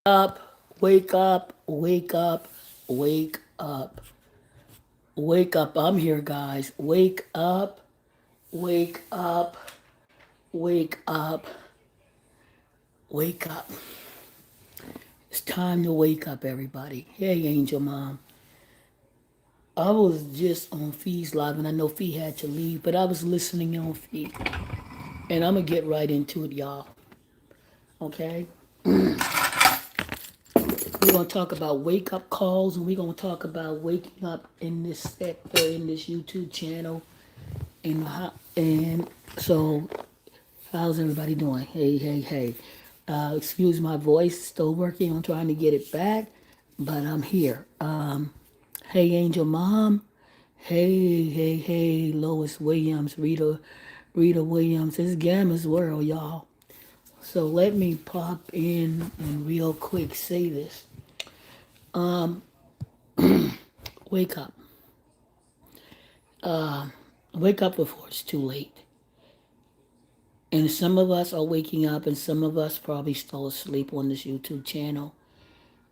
Up, wake up, wake up, wake up, wake up. I'm here, guys. Wake up, wake up, wake up, wake up. It's time to wake up, everybody. Hey, Angel Mom. I was just on Fee's live, and I know Fee had to leave, but I was listening on Fee. And I'm going to get right into it, y'all. Okay? We're going to talk about wake up calls, and we're going to talk about waking up in this sector, in this YouTube channel. And so, how's everybody doing? Hey, hey, hey. Excuse my voice, still working on trying to get it back, but I'm here. Hey, Angel Mom. Hey, hey, hey, Lois Williams, Rita Williams. It's Gamma's World, y'all. So let me pop in and real quick say this. Wake up. Wake up before it's too late. And some of us are waking up, and some of us probably still asleep on this YouTube channel.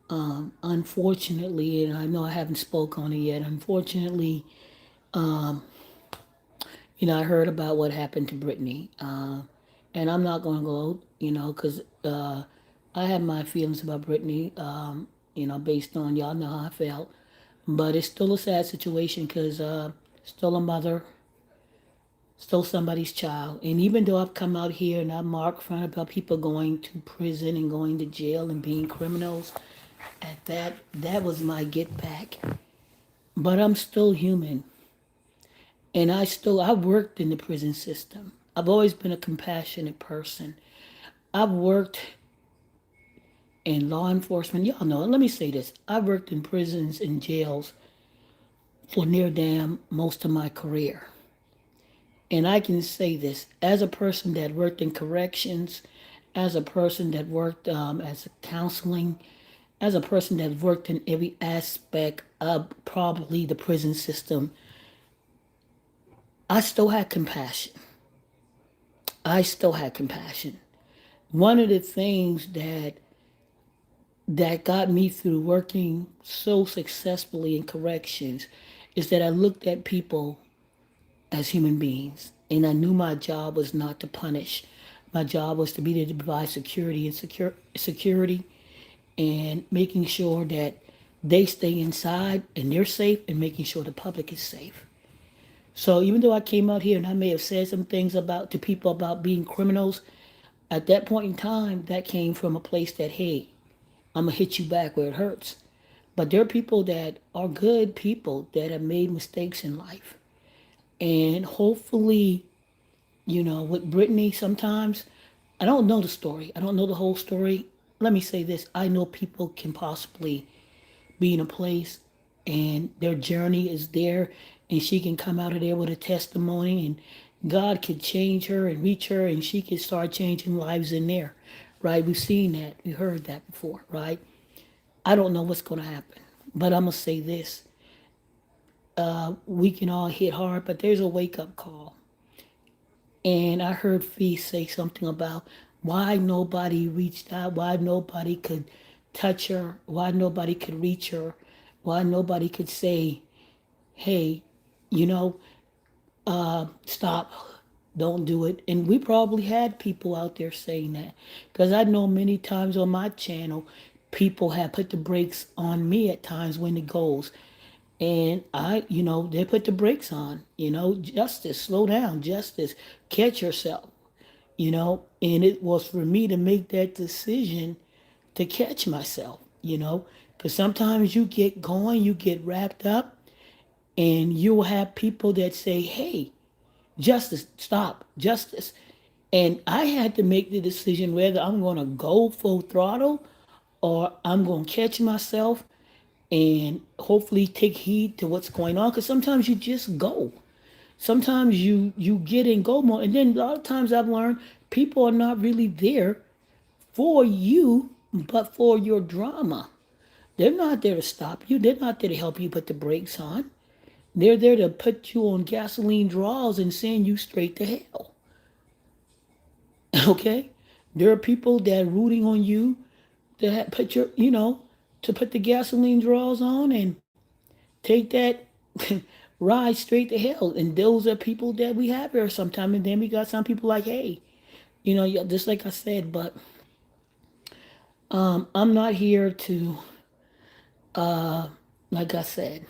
Unfortunately, and I know I haven't spoke on it yet. Unfortunately, I heard about what happened to Brittany, and I'm not going to go, because I have my feelings about Brittany, based on y'all know how I felt. But it's still a sad situation because still a mother, still somebody's child. And even though I've come out here and I mark fun about people going to prison and going to jail and being criminals, at that was my get back. But I'm still human. And I worked in the prison system. I've always been a compassionate person. I've worked in law enforcement. Y'all know, let me say this. I've worked in prisons and jails for near damn most of my career. And I can say this as a person that worked in corrections, as a person that worked as a counseling, as a person that worked in every aspect of probably the prison system, I still had compassion. I still had compassion. One of the things that got me through working so successfully in corrections is that I looked at people as human beings, and I knew my job was not to punish. My job was to be there to provide security and making sure that they stay inside and they're safe, and making sure the public is safe. So even though I came out here and I may have said some things about to people about being criminals, at that point in time, that came from a place that, hey, I'm gonna hit you back where it hurts. But there are people that are good people that have made mistakes in life. And hopefully, with Brittany, sometimes I don't know the story. I don't know the whole story. Let me say this. I know people can possibly be in a place and their journey is there, and she can come out of there with a testimony, and God could change her and reach her, and she could start changing lives in there, right? We've seen that. We heard that before, right? I don't know what's going to happen, but I'm going to say this. We can all hit hard, but there's a wake up call. And I heard Fee say something about why nobody reached out, why nobody could touch her, why nobody could reach her, why nobody could say, hey, you know, stop, don't do it. And we probably had people out there saying that, because I know many times on my channel, people have put the brakes on me at times when it goes. And they put the brakes on, justice, slow down, justice, catch yourself, and it was for me to make that decision to catch myself, because sometimes you get going, you get wrapped up, and you'll have people that say, hey, justice, stop, justice. And I had to make the decision whether I'm going to go full throttle or I'm going to catch myself and hopefully take heed to what's going on. Because sometimes you just go. Sometimes you get in go mode. And then a lot of times I've learned people are not really there for you, but for your drama. They're not there to stop you. They're not there to help you put the brakes on. They're there to put you on gasoline draws and send you straight to hell. Okay? There are people that are rooting on you put your, to put the gasoline drawers on and take that ride straight to hell. And those are people that we have here sometime. And then we got some people like, hey, yeah, just like I said, but I'm not here to, like I said,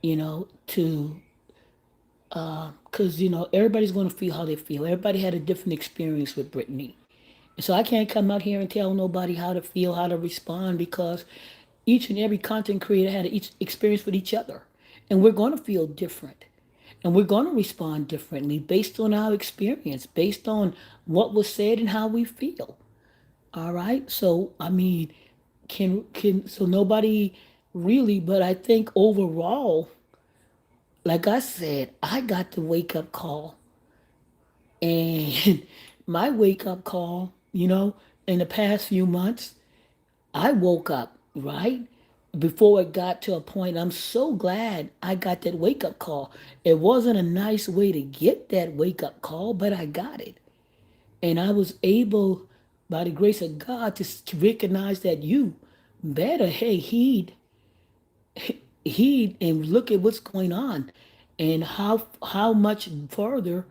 to, because, everybody's going to feel how they feel. Everybody had a different experience with Brittany. And so I can't come out here and tell nobody how to feel, how to respond, because each and every content creator had each experience with each other. And we're going to feel different. And we're going to respond differently based on our experience, based on what was said and how we feel. All right. So, I mean, so nobody really, but I think overall, like I said, I got the wake up call. And my wake up call, in the past few months, I woke up, right? Before it got to a point, I'm so glad I got that wake up call. It wasn't a nice way to get that wake up call, but I got it. And I was able, by the grace of God, to recognize that you better, hey, heed and look at what's going on, and how much further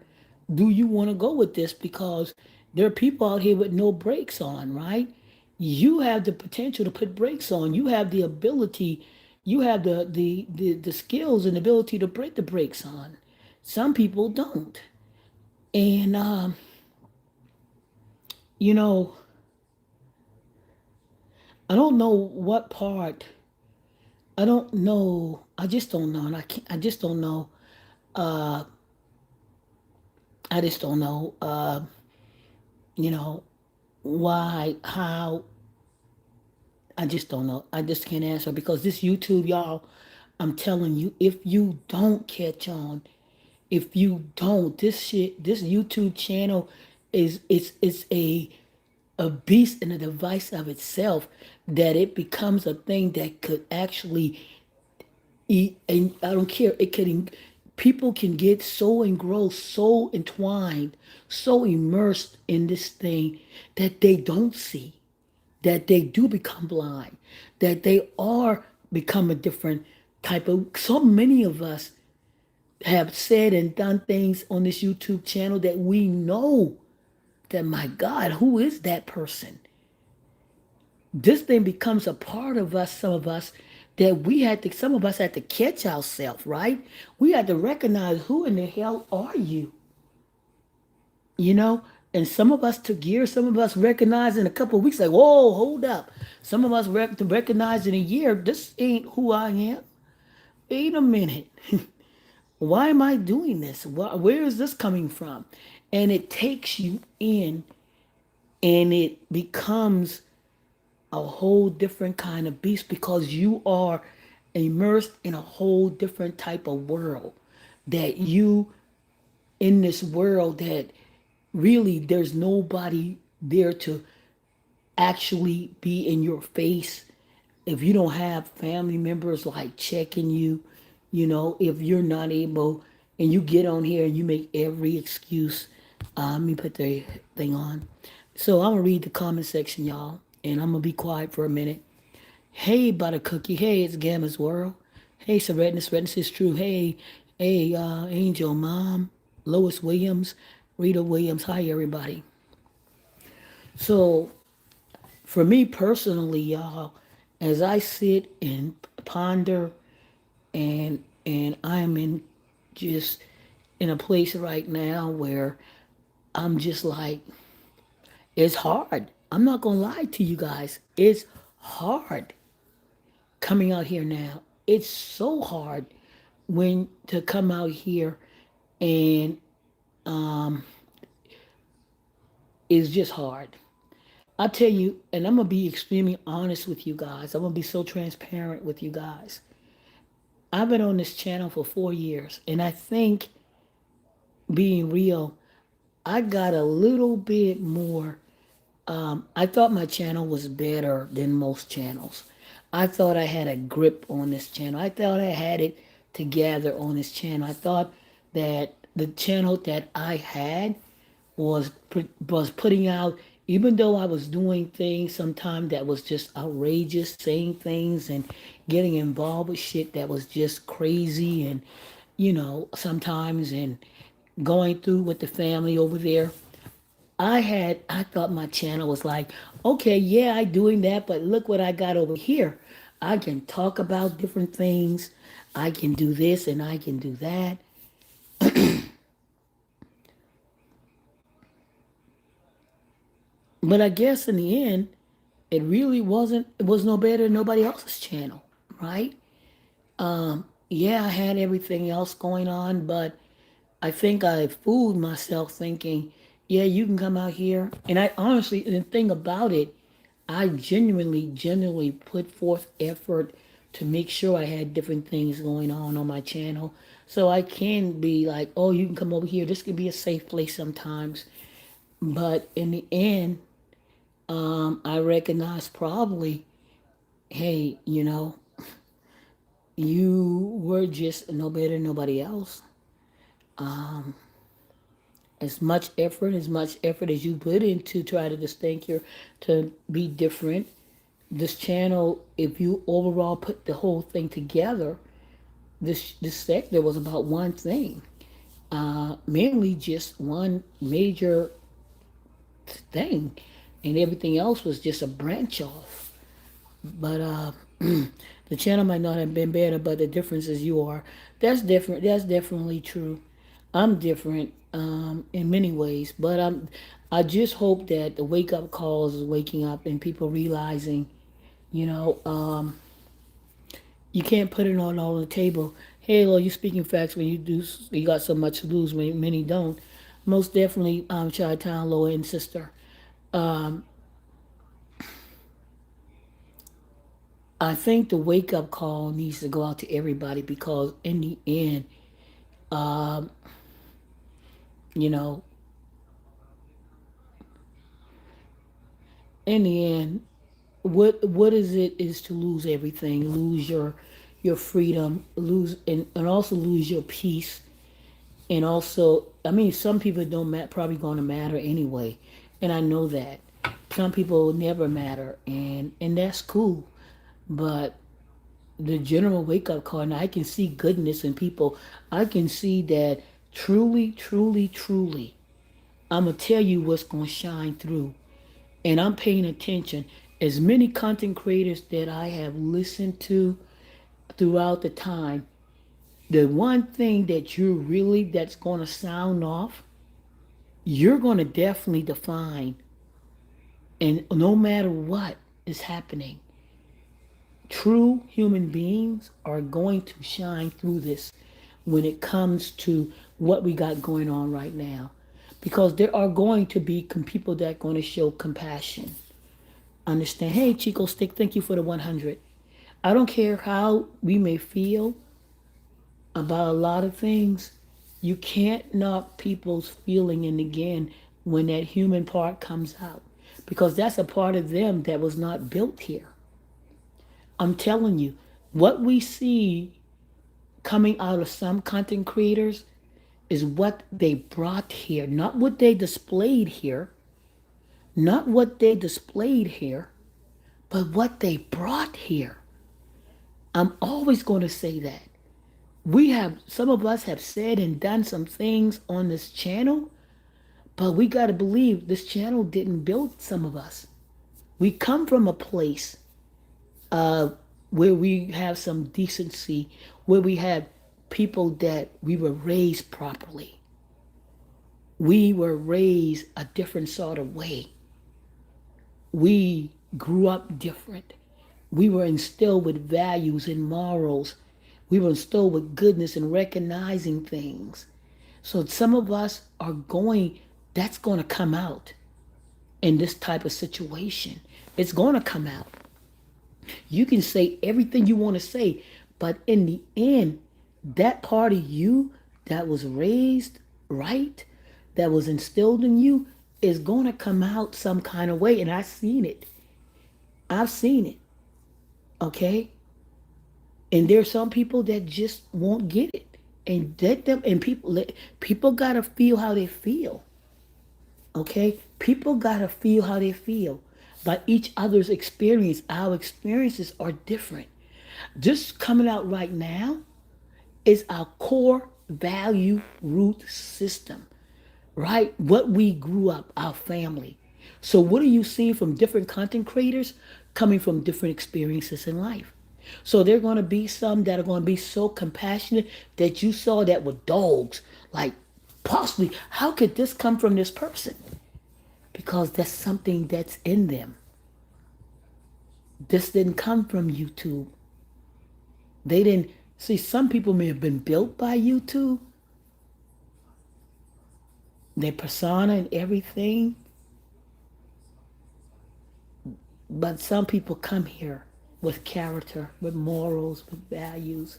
do you want to go with this, because there are people out here with no brakes on, right? You have the potential to put brakes on. You have the ability, you have the skills and ability to break the brakes on. Some people don't. And you know I don't know what part. I don't know. I just don't know, and I can't. I just don't know. Uh, I just don't know. You know why? How? I just don't know. I just can't answer, because this YouTube, y'all. I'm telling you, if you don't catch on, if you don't, this YouTube channel is a beast and a device of itself, that it becomes a thing that could actually and I don't care. It can, people can get so engrossed, so entwined, so immersed in this thing that they don't see, that they do become blind, that they are become a different type of. So many of us have said and done things on this YouTube channel that we know that, my God, who is that person? This thing becomes a part of us, some of us, that some of us had to catch ourselves, right? We had to recognize, who in the hell are you? You know? And some of us took years, some of us recognized in a couple of weeks, like, whoa, hold up. Some of us recognize in a year, this ain't who I am. Wait a minute. Why am I doing this? Where is this coming from? And it takes you in, and it becomes a whole different kind of beast, because you are immersed in a whole different type of world, that you, in this world that really there's nobody there to actually be in your face. If you don't have family members like checking you, if you're not able, and you get on here and you make every excuse. Let me put the thing on. So I'm gonna read the comment section, y'all, and I'm gonna be quiet for a minute. Hey, Buttercookie. Hey, it's Gamma's World. Hey, Redness is true. Hey, Angel Mom, Lois Williams, Rita Williams. Hi, everybody. So, for me personally, y'all, as I sit and ponder, and I'm in just in a place right now where I'm just like, it's hard. I'm not gonna lie to you guys. It's hard coming out here now. It's so hard when to come out here, and it's just hard. I tell you, and I'm gonna be extremely honest with you guys. I'm gonna be so transparent with you guys. I've been on this channel for 4 years, and I think, being real, I got a little bit more. I thought my channel was better than most channels. I thought I had a grip on this channel. I thought I had it together on this channel. I thought that the channel that I had was putting out even though I was doing things sometimes that was just outrageous, saying things and getting involved with shit that was just crazy, and sometimes, and going through with the family over there. I thought my channel was like, okay, yeah, I doing that, but look what I got over here. I can talk about different things. I can do this and I can do that. But I guess in the end, it really wasn't, it was no better than nobody else's channel, right? Yeah, I had everything else going on, but I think I fooled myself thinking, yeah, you can come out here. And I honestly, the thing about it, I genuinely put forth effort to make sure I had different things going on my channel. So I can be like, oh, you can come over here. This can be a safe place sometimes. But in the end, I recognize probably, hey, you were just no better than nobody else. As much effort as you put into try to distinct your to be different, this channel, if you overall put the whole thing together, this sector was about one thing, mainly just one major thing, and everything else was just a branch off. But the channel might not have been better, but the difference is you are. That's different. That's definitely true. I'm different in many ways, but I just hope that the wake up calls is waking up and people realizing, you know, you can't put it all on the table. Hey, Lord, you speaking facts when you got so much to lose when many don't. Most definitely, Chi-Town, Lower and Sister. I think the wake up call needs to go out to everybody because in the end, you know, in the end, what is it is to lose everything, lose your freedom, lose and also lose your peace, and also, I mean, some people don't probably going to matter anyway, and I know that some people never matter, and that's cool, but the general wake up call, and I can see goodness in people. I can see that truly, I'm gonna tell you what's gonna shine through, and I'm paying attention. As many content creators that I have listened to throughout the time, the one thing that that's gonna sound off, you're gonna definitely define, and no matter what is happening, true human beings are going to shine through this when it comes to what we got going on right now. Because there are going to be people that are going to show compassion. Understand? Hey, Chico Stick, thank you for the 100. I don't care how we may feel about a lot of things. You can't knock people's feeling, and again, when that human part comes out, because that's a part of them that was not built here. I'm telling you, what we see coming out of some content creators is what they brought here, not what they displayed here, not what they displayed here, but what they brought here. I'm always going to say that. Some of us have said and done some things on this channel, but we got to believe this channel didn't build some of us. We come from a place uh, where we have some decency, where we have people that we were raised properly. We were raised a different sort of way. We grew up different. We were instilled with values and morals. We were instilled with goodness and recognizing things. So some of us that's going to come out in this type of situation. It's going to come out. You can say everything you want to say, but in the end, that part of you that was raised right, that was instilled in you, is going to come out some kind of way. And I've seen it. I've seen it. Okay? And there's some people that just won't get it. And let them, and people got to feel how they feel. Okay? People got to feel how they feel. But each other's experience, our experiences are different. Just coming out right now is our core value root system, right? What we grew up, our family. So, what are you seeing from different content creators coming from different experiences in life? So, there are going to be some that are going to be so compassionate that you saw that with dogs. Like, possibly, how could this come from this person? Because that's something that's in them. This didn't come from YouTube. They didn't see, some people may have been built by YouTube, their persona and everything, but some people come here with character, with morals, with values,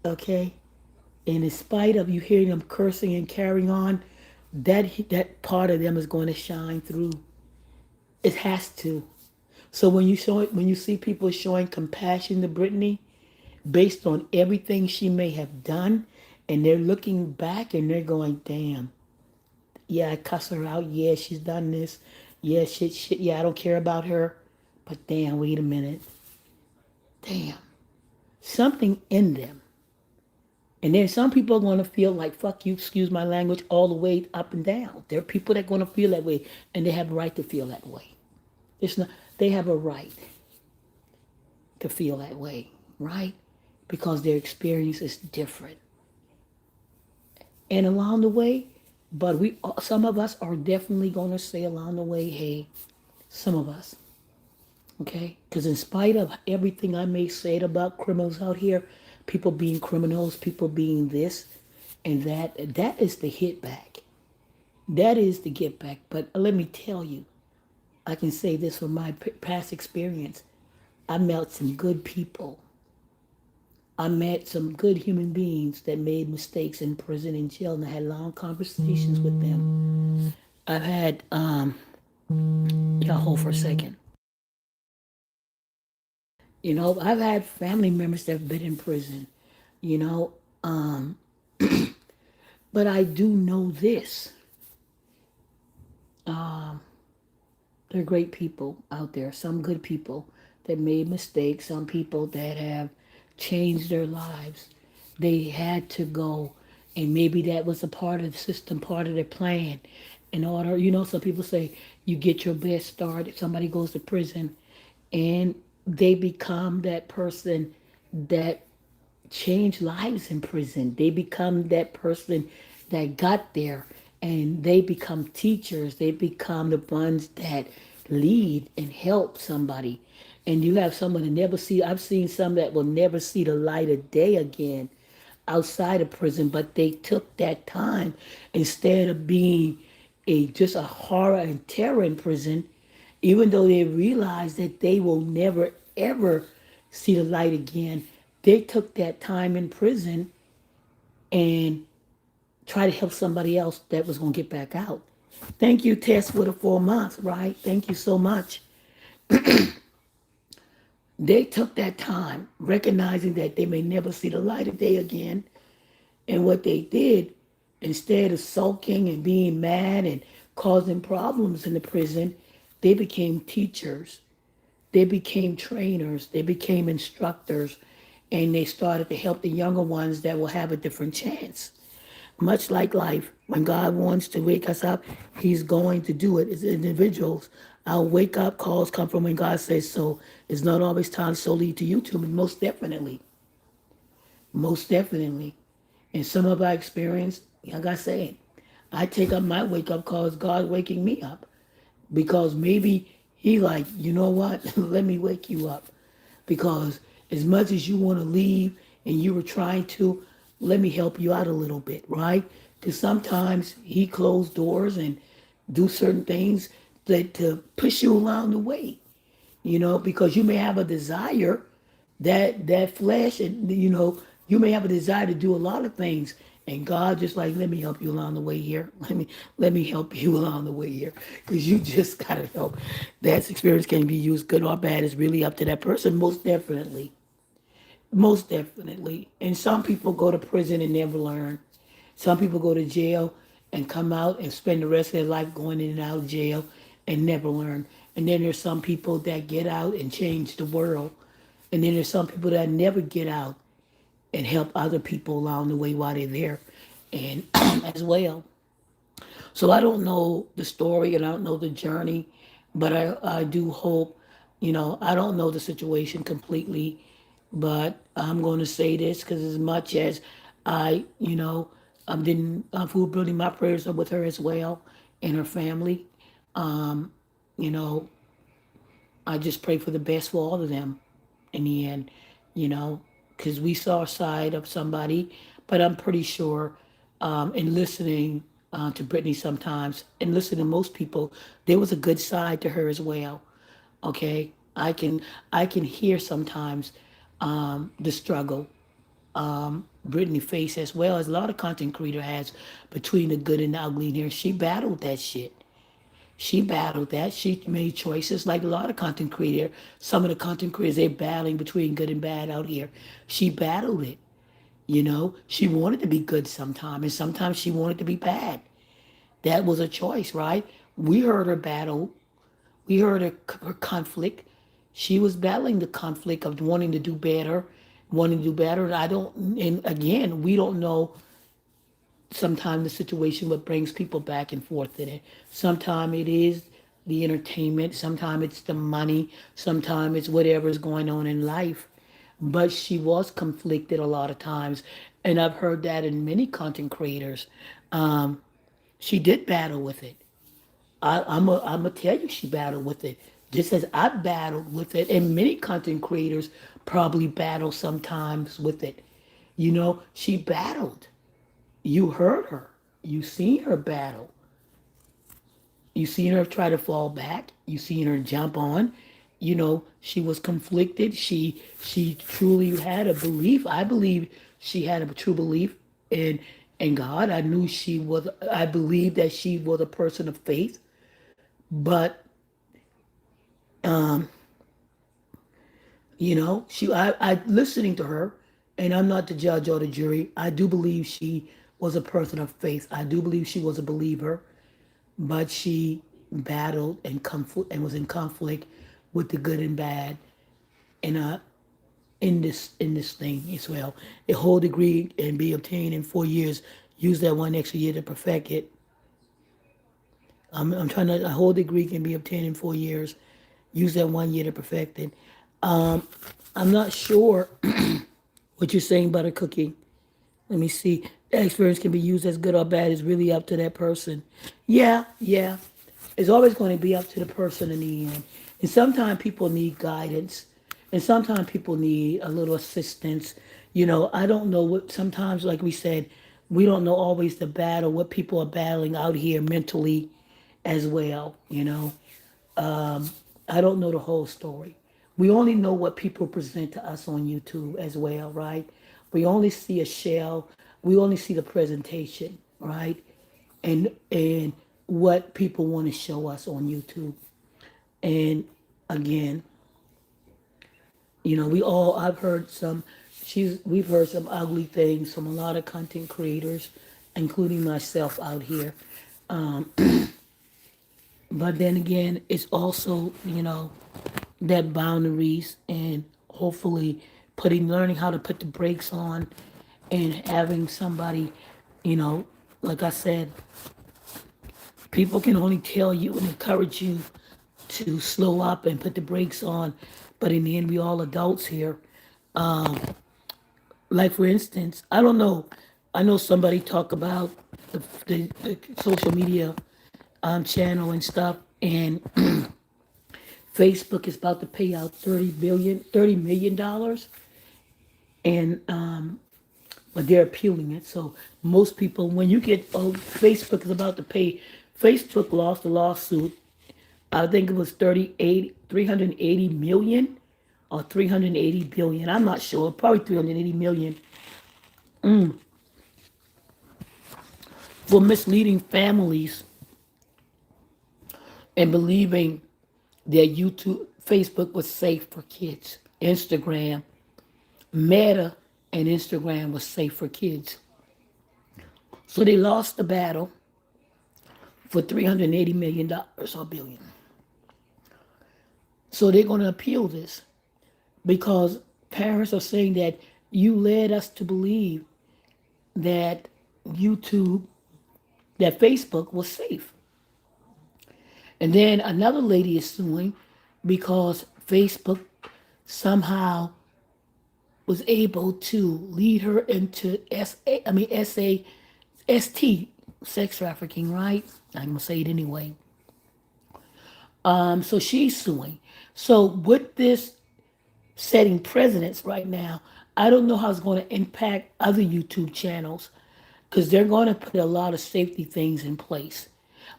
okay? And in spite of you hearing them cursing and carrying on, that part of them is going to shine through. It has to. So when you see people showing compassion to Brittany, based on everything she may have done, and they're looking back and they're going, damn, yeah, I cuss her out. Yeah, she's done this. Yeah, shit. Yeah, I don't care about her. But damn, wait a minute. Damn. Something in them. And then some people are going to feel like, fuck you, excuse my language, all the way up and down. There are people that are going to feel that way, and they have a right to feel that way. It's not, they have a right to feel that way, right? Because their experience is different. And along the way, but some of us are definitely going to say along the way, hey, some of us, okay? Because in spite of everything I may say about criminals out here, people being criminals, people being this and that is the hit back. That is the get back. But let me tell you, I can say this from my past experience. I met some good people. I met some good human beings that made mistakes in prison and jail, and I had long conversations with them. I've had, y'all hold for a second. I've had family members that have been in prison, you know, but I do know this. There are great people out there, some good people that made mistakes, some people that have changed their lives. They had to go, and maybe that was a part of the system, part of their plan. In order, some people say you get your best start if somebody goes to prison, and they become that person that change lives in prison. They become that person that got there, and they become teachers. They become the ones that lead and help somebody. And you have someone that never see, I've seen some that will never see the light of day again outside of prison, but they took that time instead of being just a horror and terror in prison, even though they realize that they will never ever see the light again. They took that time in prison and try to help somebody else that was going to get back out. Thank you, Tess, for the 4 months, right? Thank you so much. They took that time, recognizing that they may never see the light of day again. And what they did, instead of sulking and being mad and causing problems in the prison, they became teachers. They became trainers. They became instructors. And they started to help the younger ones that will have a different chance. Much like life, when God wants to wake us up, He's going to do it as individuals. Our wake up calls come from when God says so. It's not always time solely to YouTube, and most definitely. Most definitely. And some of our experience, like I said, I take up my wake up call as God waking me up. Because maybe He like, you know what? Let me wake you up. Because as much as you want to leave and you were trying to, let me help you out a little bit, right? Because sometimes He closed doors and do certain things that to push you along the way, because you may have a desire that flesh, and you may have a desire to do a lot of things, and God just like, let me help you along the way here. Let me help you along the way here, because you just gotta help. That experience can be used good or bad. It's really up to that person, most definitely. Most definitely. And some people go to prison and never learn. Some people go to jail and come out and spend the rest of their life going in and out of jail and never learn. And then there's some people that get out and change the world. And then there's some people that never get out and help other people along the way while they're there and as well. So I don't know the story and I don't know the journey, but I do hope, I don't know the situation completely, but I'm going to say this because as much as I, didn't, food building, my prayers are with her as well and her family. You know, I just pray for the best for all of them in the end, you know, because we saw a side of somebody, but I'm pretty sure in listening to Brittany sometimes and listening to most people, there was a good side to her as well. Okay, I can hear sometimes the struggle Brittany faced as well as a lot of content creator has between the good and the ugly in here. She battled that shit. She battled that. She made choices like a lot of content creator. Some of the content creators they're battling between good and bad out here. She battled it. She wanted to be good sometimes, and sometimes she wanted to be bad. That was a choice, right? We heard her battle. We heard her conflict. She was battling the conflict of wanting to do better, wanting to do better. And I don't. And again, we don't know sometimes the situation what brings people back and forth in it. Sometimes it is the entertainment, sometimes it's the money, sometimes it's whatever is going on in life. But she was conflicted a lot of times, and I've heard that in many content creators. She did battle with it. I'm gonna tell you, she battled with it, just as I battled with it, and many content creators probably battle sometimes with it. She battled. You heard her. You seen her battle. You seen her try to fall back. You seen her jump on. She was conflicted. She truly had a belief. I believe she had a true belief in God. I knew she was. I believed that she was a person of faith. But I listening to her, and I'm not the judge or the jury. I do believe she was a person of faith. I do believe she was a believer, but she battled and conflict and was in conflict with the good and bad in this thing as well. A whole degree and be obtained in 4 years. Use that one extra year to perfect it. I'm trying to. A whole degree can be obtained in 4 years. Use that 1 year to perfect it. I'm not sure what you're saying about a cookie. Let me see. That experience can be used as good or bad. It's really up to that person. Yeah, yeah. It's always going to be up to the person in the end. And sometimes people need guidance. And sometimes people need a little assistance. I don't know what, sometimes, like we said, we don't know always the battle, what people are battling out here mentally as well. I don't know the whole story. We only know what people present to us on YouTube as well, right? We only see a shell. We only see the presentation, right? And what people want to show us on YouTube. And again, I've heard we've heard some ugly things from a lot of content creators, including myself out here. But then again, it's also, that boundaries and hopefully learning how to put the brakes on and having somebody, you know, like I said, people can only tell you and encourage you to slow up and put the brakes on. But in the end, we all adults here. Like for instance, I don't know. I know somebody talk about the social media channel and stuff, and Facebook is about to pay out $30 million, and but they're appealing it. So most people, when you get, Facebook is about to pay. Facebook lost a lawsuit. I think it was 380 million or 380 billion. I'm not sure. Probably 380 million for misleading families and believing that Facebook was safe for kids. Instagram, Meta, and Instagram was safe for kids. So they lost the battle. for $380 million or billion. So they're going to appeal this because parents are saying that you led us to believe that YouTube, that Facebook was safe. And then another lady is suing because Facebook somehow was able to lead her into ST, sex trafficking, right? I'm gonna say it anyway. So she's suing. So with this setting precedents right now, I don't know how it's going to impact other YouTube channels because they're going to put a lot of safety things in place.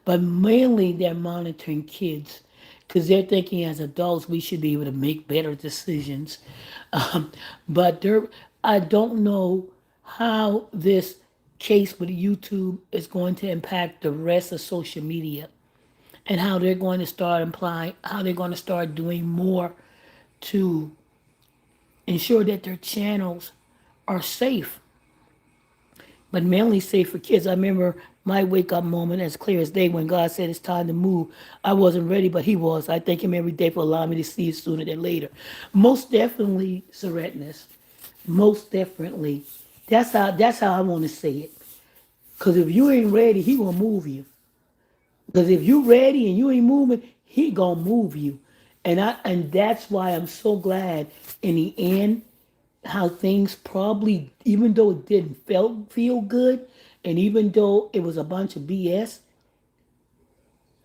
But mainly they're monitoring kids because they're thinking as adults we should be able to make better decisions. Um, but I don't know how this case with YouTube is going to impact the rest of social media and how they're going to start implying, how they're going to start doing more to ensure that their channels are safe, but mainly safe for kids. I remember my wake up moment as clear as day when God said it's time to move. I wasn't ready, but He was. I thank Him every day for allowing me to see it sooner than later. Most definitely, Serenus. Most definitely. That's how I want to say it. Cause if you ain't ready, He gonna move you. Because if you ready and you ain't moving, He gonna move you. And that's why I'm so glad in the end how things probably, even though it didn't feel good, and even though it was a bunch of BS,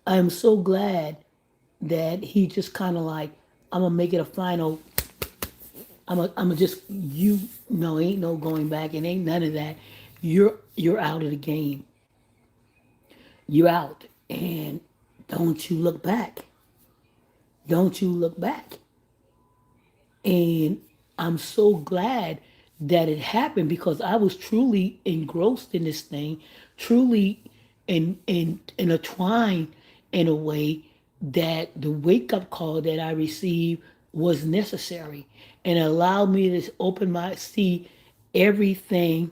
I'm so glad that he just kind of like, I'm gonna make it a final. I'm gonna just, you know, ain't no going back and ain't none of that. You're out of the game. You're out, and don't you look back. Don't you look back. And I'm so glad that it happened because I was truly engrossed in this thing, truly intertwined in a way that the wake up call that I received was necessary and allowed me to open my see everything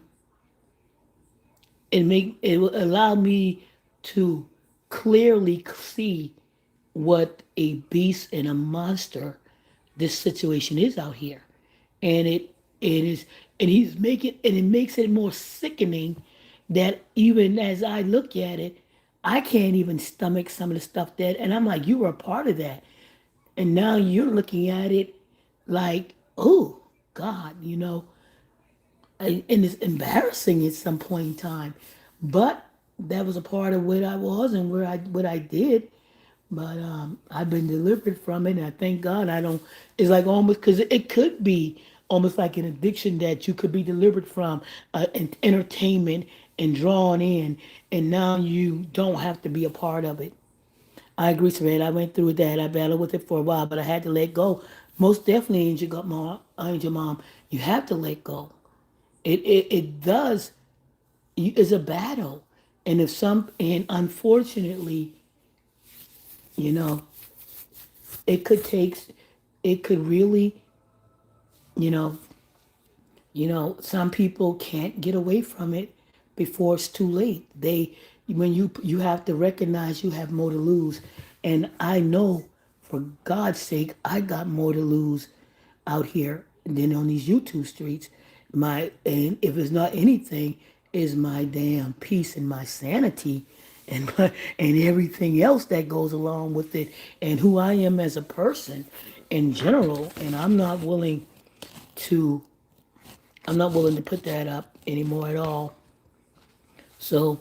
and make it allow me to clearly see what a beast and a monster this situation is out here. And it is, and he's making, and it makes it more sickening that even as I look at it, I can't even stomach some of the stuff that, and I'm like, you were a part of that. And now you're looking at it like, oh God, and it's embarrassing at some point in time. But that was a part of what I was and where I what I did. But I've been delivered from it, and I thank God I don't. It's like almost because it could be almost like an addiction that you could be delivered from, entertainment and drawn in, and now you don't have to be a part of it. I agree, Saran. I went through that. I battled with it for a while, but I had to let go. Most definitely, Angel Mom, you have to let go. It does. It's a battle, and if some, and unfortunately, you know, it could take, it could really, you know, some people can't get away from it before it's too late. When you have to recognize you have more to lose, and I know, for God's sake, I got more to lose out here than on these YouTube streets. And if it's not anything, is my damn peace and my sanity, and and everything else that goes along with it, and who I am as a person in general. And to I'm not willing to put that up anymore at all. So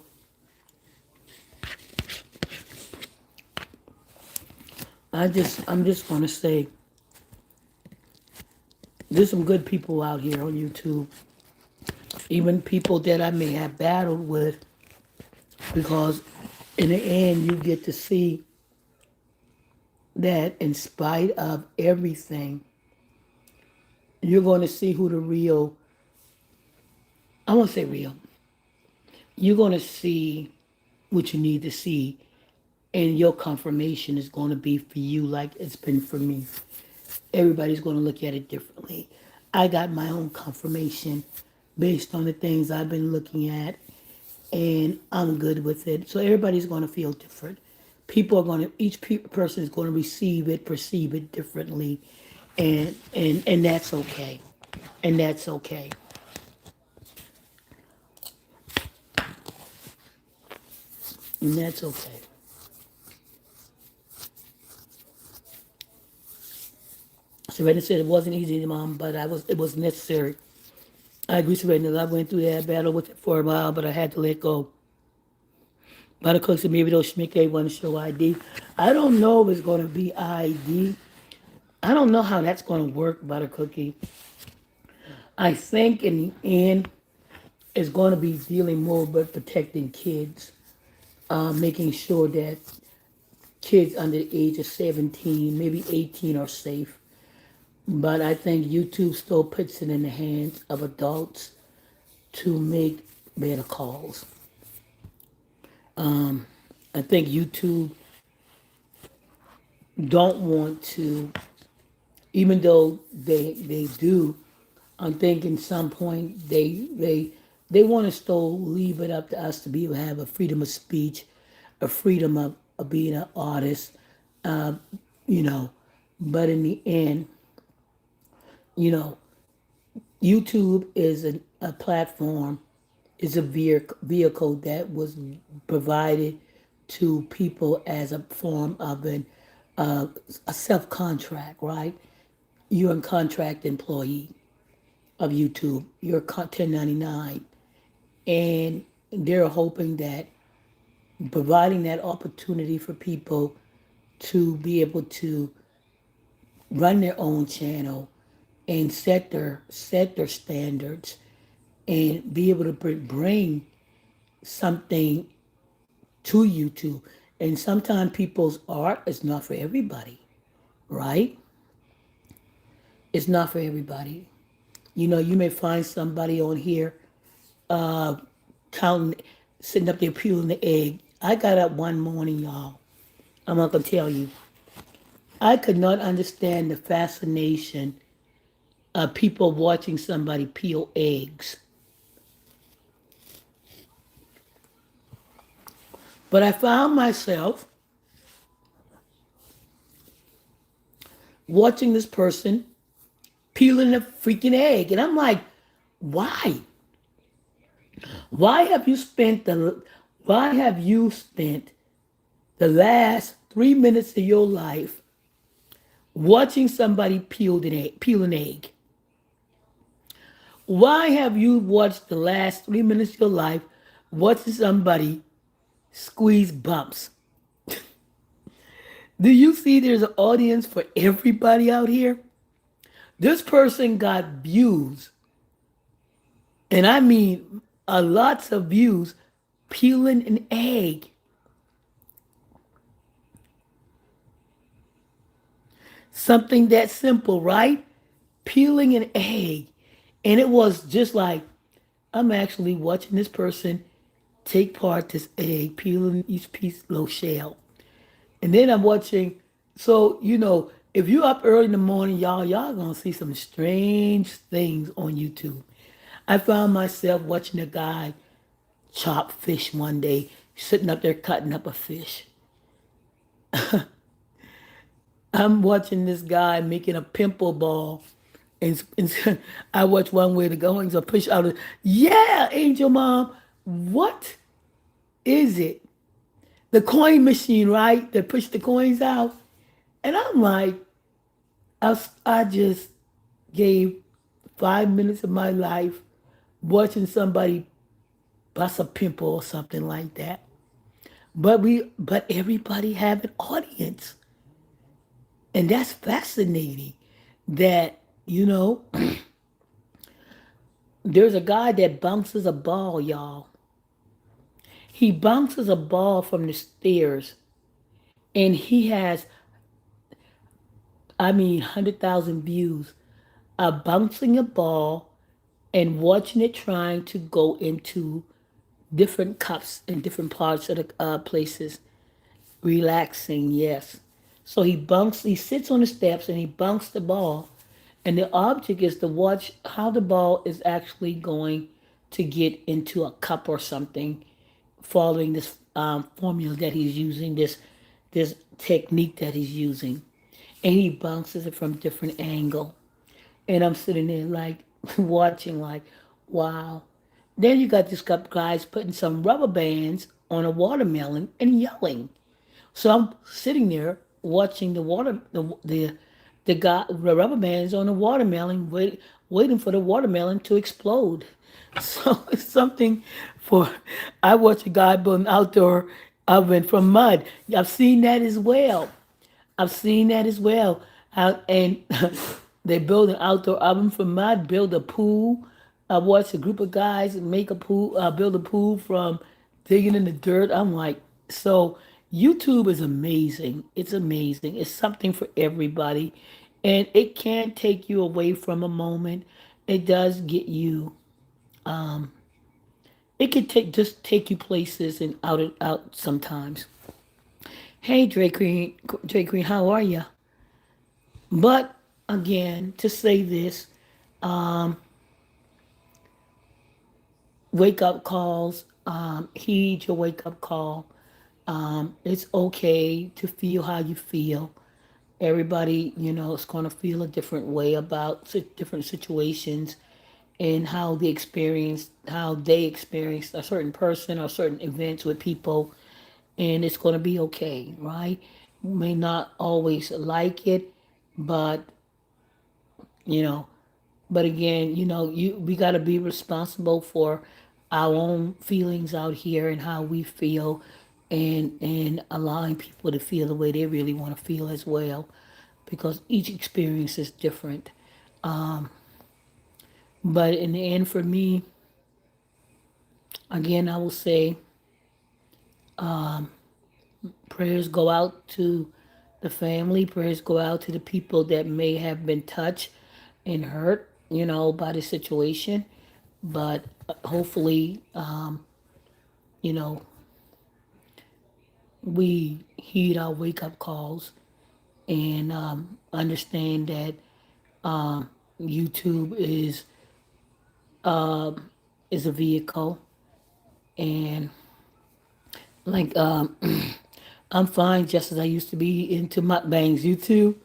I'm just gonna say there's some good people out here on YouTube, even people that I may have battled with, because in the end you get to see that in spite of everything, you're going to see who the real, I won't say real, you're going to see what you need to see, and your confirmation is going to be for you like it's been for me. Everybody's going to look at it differently. I got my own confirmation based on the things I've been looking at, and I'm good with it. So everybody's going to feel different. People are going to, person is going to receive it, perceive it differently, and that's okay, and that's okay, and that's okay. Serena said it wasn't easy, Mom, but it was necessary. I agree, Serena. I went through that battle with it for a while, but I had to let go. Buttercook said maybe they'll schmick they want to show ID. I don't know if it's going to be ID. I don't know how that's going to work, Buttercookie. I think in the end, it's going to be dealing more with protecting kids, making sure that kids under the age of 17, maybe 18, are safe. But I think YouTube still puts it in the hands of adults to make better calls. I think YouTube don't want to, even though they do. I'm thinking some point they want to still leave it up to us to be able to have a freedom of speech, a freedom of being an artist, uh, you know. But in the end, you know, YouTube is a platform, is a vehicle that was provided to people as a form of uh, a self contract, right? You're a contract employee of YouTube. You're a 1099, and they're hoping that providing that opportunity for people to be able to run their own channel and set their standards and be able to bring something to YouTube. And sometimes people's art is not for everybody, right? It's not for everybody. You know, you may find somebody on here counting, sitting up there peeling the egg. I got up one morning, y'all. I'm not gonna tell you. I could not understand the fascination of people watching somebody peel eggs. But I found myself watching this person peeling a freaking egg. And I'm like, why? Why have you spent the why have you spent the last 3 minutes of your life watching somebody peel an egg? Why have you watched the last 3 minutes of your life watching somebody squeeze bumps? Do you see there's an audience for everybody out here? This person got views, and I mean lots of views, peeling an egg. Something that simple, right? Peeling an egg. And it was just like, I'm actually watching this person take part this egg, peeling each piece, little shell. And then I'm watching, so, if you're up early in the morning, y'all gonna see some strange things on YouTube. I found myself watching a guy chop fish one day, sitting up there cutting up a fish. I'm watching this guy making a pimple ball. And I watch one way to go and so push out. Yeah, Angel Mom, what is it? The coin machine, right? That push the coins out. And I'm like, I just gave 5 minutes of my life watching somebody bust a pimple or something like that. But everybody have an audience. And that's fascinating that, there's a guy that bounces a ball, y'all. He bounces a ball from the stairs and he has, 100,000 views of bouncing a ball and watching it trying to go into different cups in different parts of the places. Relaxing, yes. So he sits on the steps and he bunks the ball. And the object is to watch how the ball is actually going to get into a cup or something. following this formula that he's using, this technique that he's using, and he bounces it from different angle. And I'm sitting there like watching, like, wow. Then you got this couple guys putting some rubber bands on a watermelon and yelling. So I'm sitting there watching the rubber bands on the watermelon, waiting for the watermelon to explode. So it's something for. I watch a guy build an outdoor oven from mud. I've seen that as well. I've seen that as well. And they build an outdoor oven from mud, build a pool. I watched a group of guys make a pool, build a pool from digging in the dirt. I'm like, so YouTube is amazing. It's amazing. It's something for everybody. And it can take you away from a moment. It does get you, it can take you places and out sometimes. Hey Drake Green, how are you? But again, to say this, wake up calls, heed your wake up call. It's okay to feel how you feel. Everybody, is going to feel a different way about different situations and how they experience a certain person or certain events with people, and it's going to be okay, right? You may not always like it, but you know, but again, we got to be responsible for our own feelings out here and how we feel, and allowing people to feel the way they really want to feel as well, because each experience is different. But in the end, for me, again, I will say prayers go out to the family, prayers go out to the people that may have been touched and hurt, by the situation. But hopefully, you know, we heed our wake up calls and understand that YouTube is a vehicle, and like I'm fine just as I used to be into mukbangs. You too?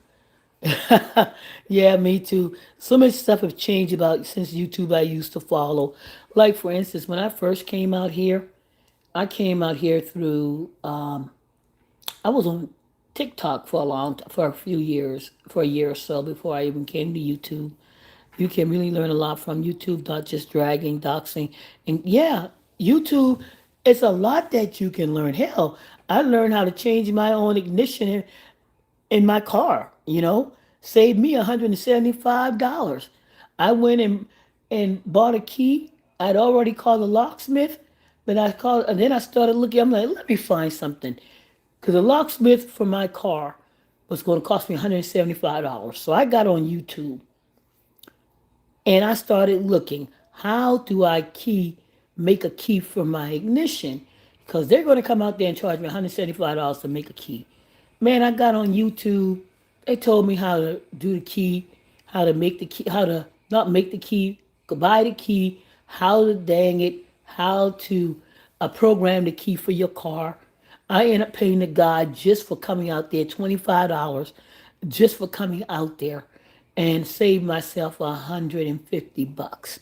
Yeah, me too. So much stuff have changed about since YouTube I used to follow. Like for instance, when I first came out here, I came out here through. I was on TikTok for a few years, for a year or so before I even came to YouTube. You can really learn a lot from YouTube, not just dragging, doxing, and yeah, YouTube. It's a lot that you can learn. Hell, I learned how to change my own ignition in my car, saved me $175. I went and bought a key. I'd already called the locksmith, but and then I started looking. I'm like, let me find something. Because the locksmith for my car was going to cost me $175. So I got on YouTube and I started looking, how do I make a key for my ignition? Because they're going to come out there and charge me $175 to make a key. Man, I got on YouTube. They told me how to do the key, how to make the key, how to not make the key, buy the key, how to dang it, how to program the key for your car. I ended up paying the guy just for coming out there $25 just for coming out there, and saved myself $150.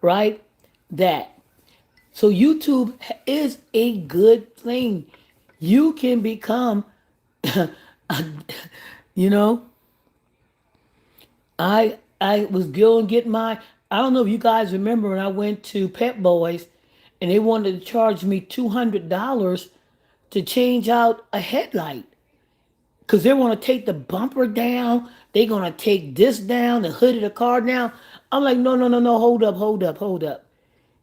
Right? That. So YouTube is a good thing. You can become, you know, I was going to get my. I don't know if you guys remember when I went to Pet Boys, and they wanted to charge me $200 to change out a headlight, because they want to take the bumper down. They're going to take this down, the hood of the car down. I'm like, no, no, no, no, hold up.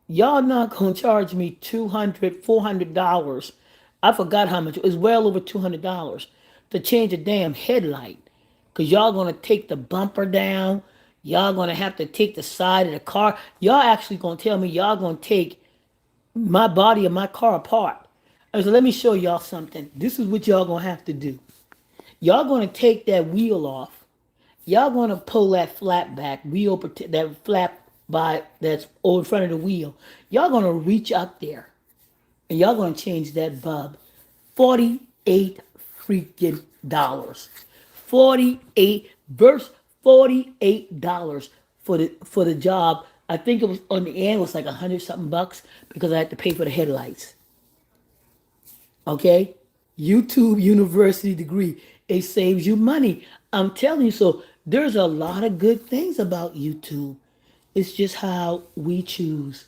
Y'all not going to charge me $200, $400. I forgot how much. It was well over $200 to change a damn headlight. Because y'all going to take the bumper down. Y'all going to have to take the side of the car. Y'all actually going to tell me y'all going to take my body of my car apart. I said, let me show y'all something. This is what y'all going to have to do. Y'all going to take that wheel off. Y'all going to pull that flap back, that flap by that's over in front of the wheel. Y'all going to reach up there. and y'all gonna change that bub. 48 freaking dollars. 48 verse $48 for the job. I think it was on the end, it was like 100 something bucks because I had to pay for the headlights. Okay? YouTube University degree. It saves you money. I'm telling you, so there's a lot of good things about YouTube. It's just how we choose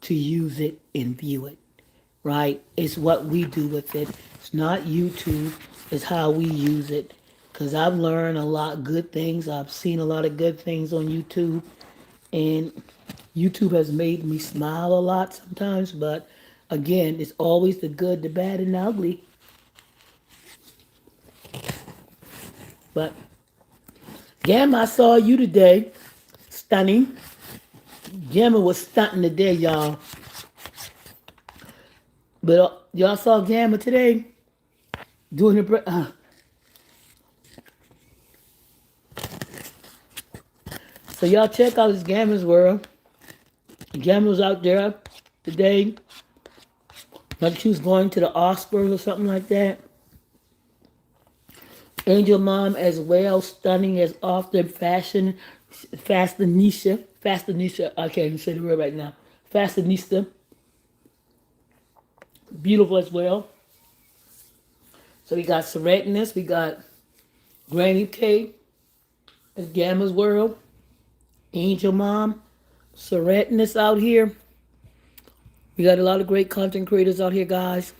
to use it and view it, right? It's what we do with it. It's not YouTube, it's how we use it. Because I've learned a lot of good things. I've seen a lot of good things on YouTube. And YouTube has made me smile a lot sometimes. But again, it's always the good, the bad, and the ugly. But Gamma, I saw you today. Stunning. Gamma was stunting today, y'all. But y'all saw Gamma today doing the. So y'all check out this Gamma's world. Gamma was out there today. Like she was going to the Oscars or something like that. Angel Mom as well, stunning as often fashion, fashionista, I can't even say the word right now. Fashionista, beautiful as well. So we got Serenus, we got Granny K as Gamma's World, Angel Mom, Serenus out here. We got a lot of great content creators out here, guys.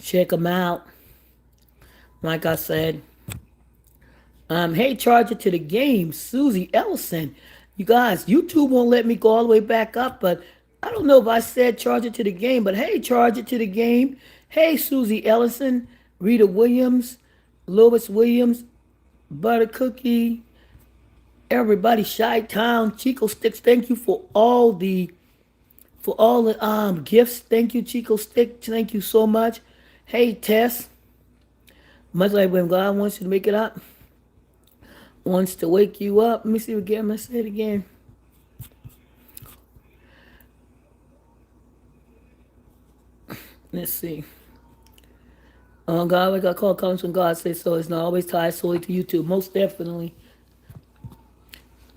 Check them out. Like I said, hey, charge it to the game, Susie Ellison. You guys, YouTube won't let me go all the way back up, but I don't know if I said charge it to the game, but hey, charge it to the game. Hey, Susie Ellison, Rita Williams, Lois Williams, Butter Cookie, everybody, Shy Town, Chico Sticks. Thank you for all the gifts. Thank you, Chico Stick. Thank you so much. Hey, Tess. Much like when God wants you to make it up, wants to wake you up. Let me see again. I'm gonna say it again. Let's see. God, like I call comes from God, says so. It's not always tied solely to YouTube. Most definitely.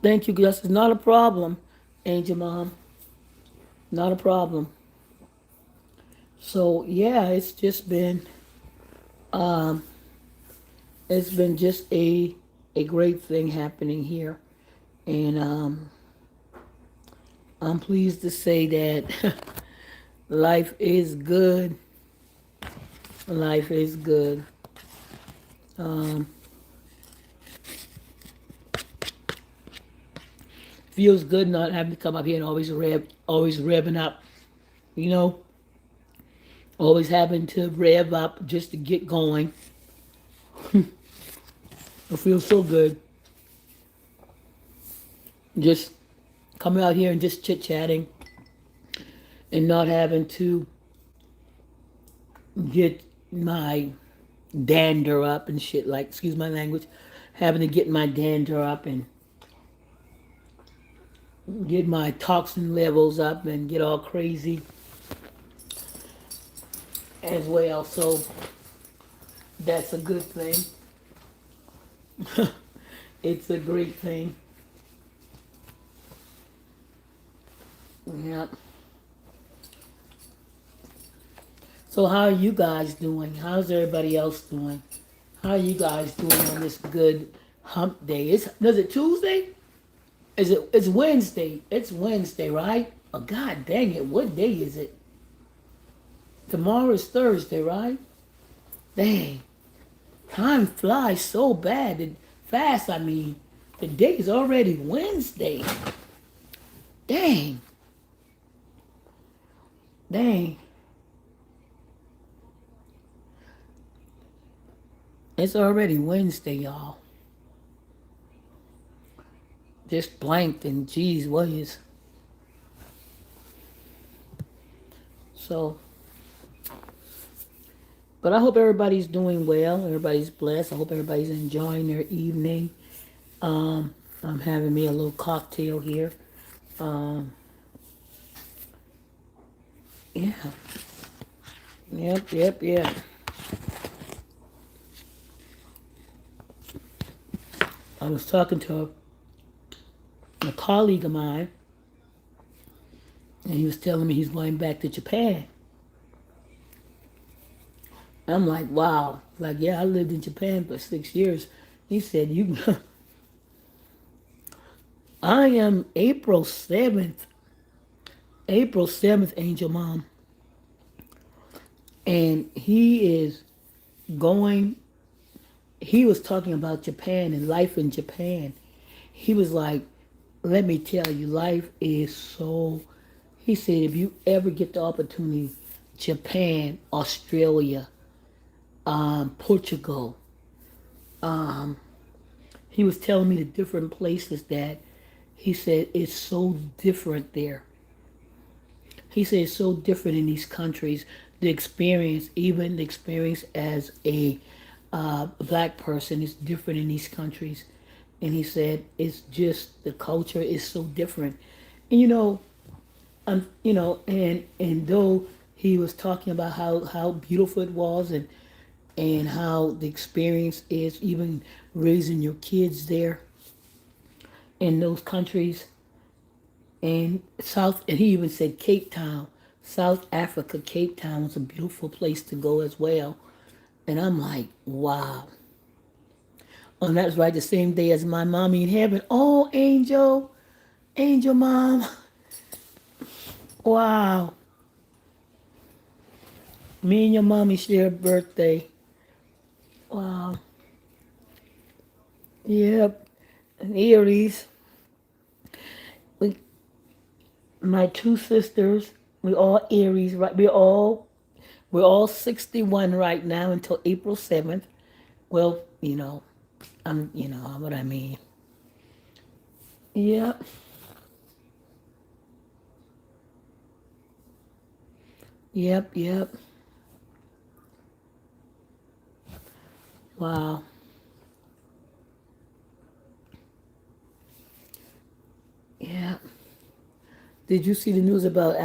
Thank you, Gus. It's not a problem, Angel Mom. Not a problem. So yeah, um, it's been just a great thing happening here, and I'm pleased to say that life is good. Life is good. Um, Feels good not having to come up here and always revving up. You know, always having to rev up just to get going. It feels so good. Just coming out here and just chit chatting and not having to get my dander up and shit, like, excuse my language, having to get my dander up and get my toxin levels up and get all crazy as well. So that's a good thing. It's a great thing. Yeah. So how are you guys doing? How's everybody else doing? How are you guys doing on this good hump day? Is it Tuesday? It's Wednesday. It's Wednesday, right? Oh god dang it, what day is it? Tomorrow is Thursday, right? Dang. Time flies so bad and fast, I mean. The day is already Wednesday. Dang. Dang. It's already Wednesday, y'all. Just blanked and geez whiz. So, but I hope everybody's doing well. Everybody's blessed. I hope everybody's enjoying their evening. I'm having me a little cocktail here. Um, Yeah. Yep, yep, yep. I was talking to a colleague of mine, and he was telling me he's going back to Japan. I'm like, wow. Like, yeah, I lived in Japan for 6 years. He said, you, I am April 7th, Angel Mom. And going, he was talking about Japan and life in Japan. He was like, let me tell you, life is so, he said, if you ever get the opportunity, Japan, Australia, Portugal, he was telling me the different places that he said it's so different there. He said it's so different in these countries. The experience, even the experience as a black person, is different in these countries. And he said it's just the culture is so different. And and though he was talking about how beautiful it was and how the experience is even raising your kids there in those countries and he even said Cape Town, South Africa, Cape Town was a beautiful place to go as well. And I'm like, wow. And that's right the same day as my mommy in heaven. Oh, Angel, Angel Mom. Wow. Me and your mommy share a birthday. Wow. Yep. And Aries. We, my two sisters, we all Aries, right? We're all 61 right now until April 7th. Well, you know what I mean. Yep. Yep, yep. Wow. Yeah. Did you see the news about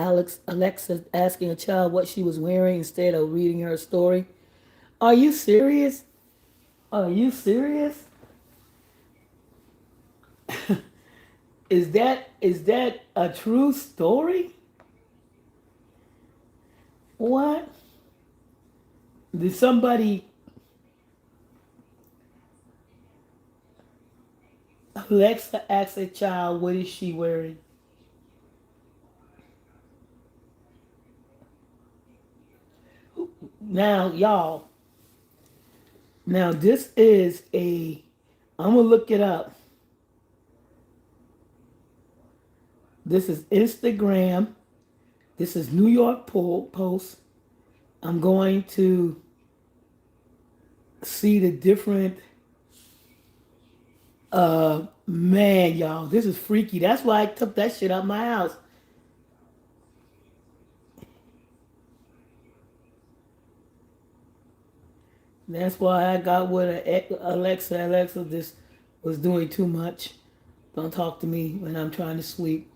Alexa asking a child what she was wearing instead of reading her story? Are you serious? Are you serious? Is that a true story? What? Did somebody Alexa ask a child what is she wearing? Now, y'all. Now this is a. I'm gonna look it up. This is Instagram. This is New York Post. I'm going to see the different. Man, y'all, this is freaky. That's why I took that shit out my house. That's why I got with Alexa. Alexa just was doing too much. Don't talk to me when I'm trying to sleep.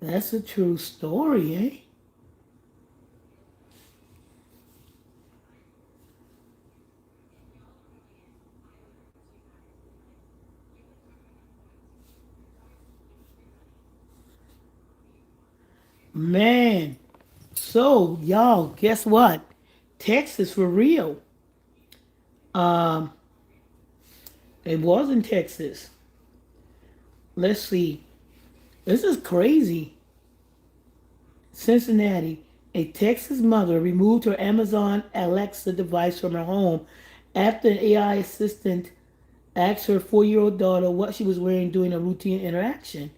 That's a true story, eh? Man. So, y'all, guess what? Texas for real. Um, it was in Texas. Let's see. This is crazy. Cincinnati. A Texas mother removed her Amazon Alexa device from her home after an AI assistant asked her 4-year-old daughter what she was wearing during a routine interaction.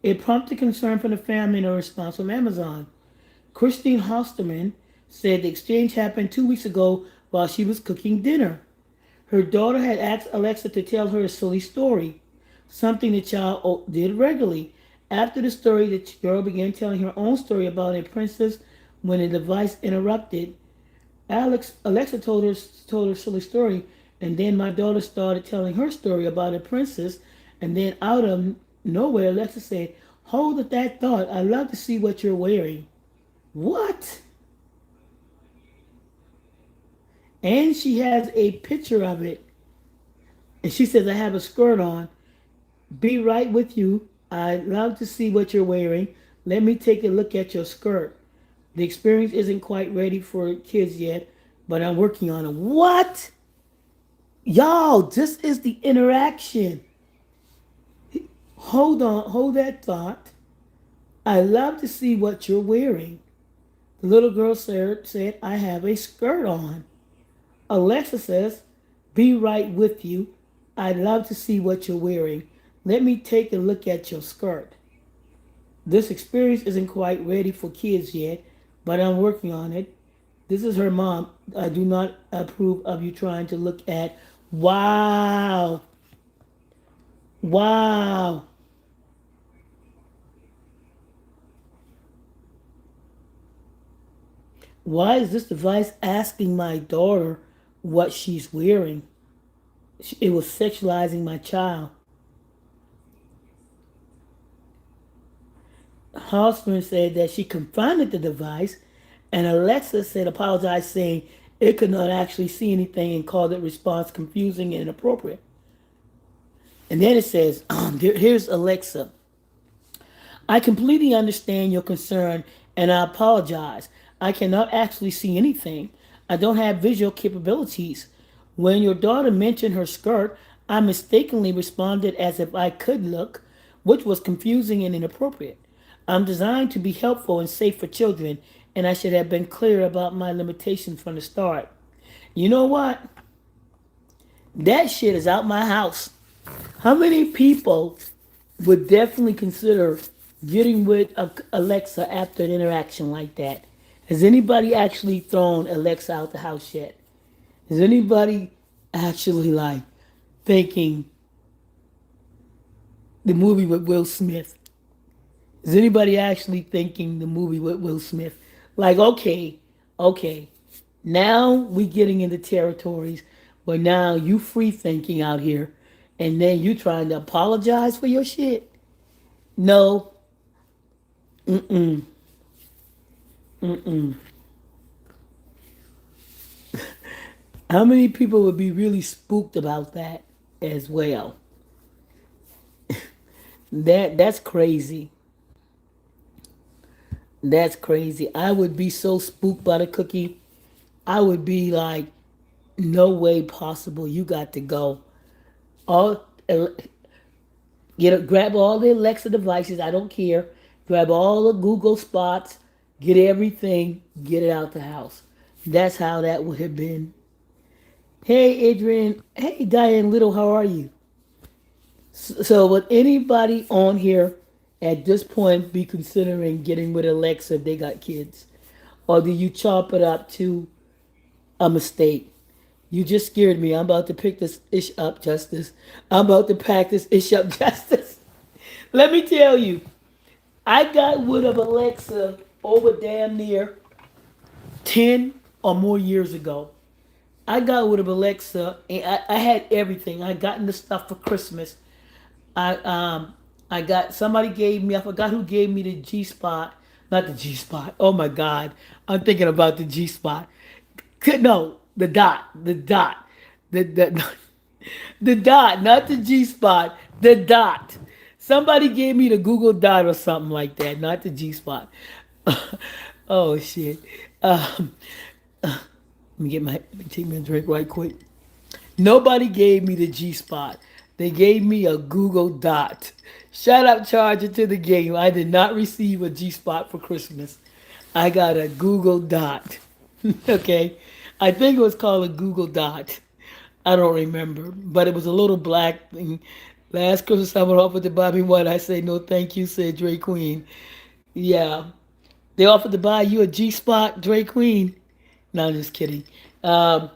It prompted concern from the family and a response from Amazon. Christine Hosterman said the exchange happened 2 weeks ago while she was cooking dinner. Her daughter had asked Alexa to tell her a silly story, something the child did regularly. After the story, the girl began telling her own story about a princess when the device interrupted. Alexa told her silly story, and then my daughter started telling her story about a princess, and then out of nowhere, Alexa said, Hold at that thought. I love to see what you're wearing. What? And she has a picture of it. And she says, I have a skirt on. Be right with you. I love to see what you're wearing. Let me take a look at your skirt. The experience isn't quite ready for kids yet, but I'm working on it. What? Y'all, this is the interaction. Hold on, hold that thought. I love to see what you're wearing. The little girl said, I have a skirt on. Alexa says, be right with you. I'd love to see what you're wearing. Let me take a look at your skirt. This experience isn't quite ready for kids yet, but I'm working on it. This is her mom. I do not approve of you trying to look at. Wow. Wow. Why is this device asking my daughter what she's wearing? It was sexualizing my child. Hallstrom said that she confronted the device, and Alexa said apologized, saying it could not actually see anything and called the response confusing and inappropriate. And then it says, here's Alexa. I completely understand your concern and I apologize. I cannot actually see anything. I don't have visual capabilities. When your daughter mentioned her skirt, I mistakenly responded as if I could look, which was confusing and inappropriate. I'm designed to be helpful and safe for children, and I should have been clear about my limitations from the start. You know what? That shit is out my house. How many people would definitely consider getting with Alexa after an interaction like that? Has anybody actually thrown Alexa out the house yet? Is anybody actually like thinking the movie with Will Smith? Is anybody actually thinking the movie with Will Smith? Like, okay, now we getting into territories where now you free thinking out here, and then you trying to apologize for your shit. No, how many people would be really spooked about that as well? That's crazy. That's crazy. I would be so spooked by the cookie. I would be like, no way possible. You got to go. All grab all the Alexa devices. I don't care. Grab all the Google spots. Get everything. Get it out the house. That's how that would have been. Hey, Adrian. Hey, Diane Little. How are you? So, would anybody on here at this point be considering getting with Alexa if they got kids? Or do you chop it up to a mistake? You just scared me. I'm about to pick this ish up, Justice. I'm about to pack this ish up, Justice. Let me tell you, I got rid of Alexa over damn near 10 or more years ago. I got rid of Alexa and I had everything. I gotten the stuff for Christmas. I I got somebody gave me, I forgot who gave me the G spot. Not the G spot. Oh my God. I'm thinking about the G spot. No, the dot. The dot. The the dot, not the G spot. The dot. Somebody gave me the Google Dot or something like that, not the G spot. Oh shit. Um, let me let me take me a drink right quick. Nobody gave me the G spot. They gave me a Google Dot. Shout out Charger to the game. I did not receive a G spot for Christmas. I got a Google Dot. Okay. I think it was called a Google Dot. I don't remember. But it was a little black thing. Last Christmas I went offered to buy me one. I said no thank you, said Dre Queen. Yeah. They offered to buy you a G spot, Dre Queen. No, I'm just kidding. Um,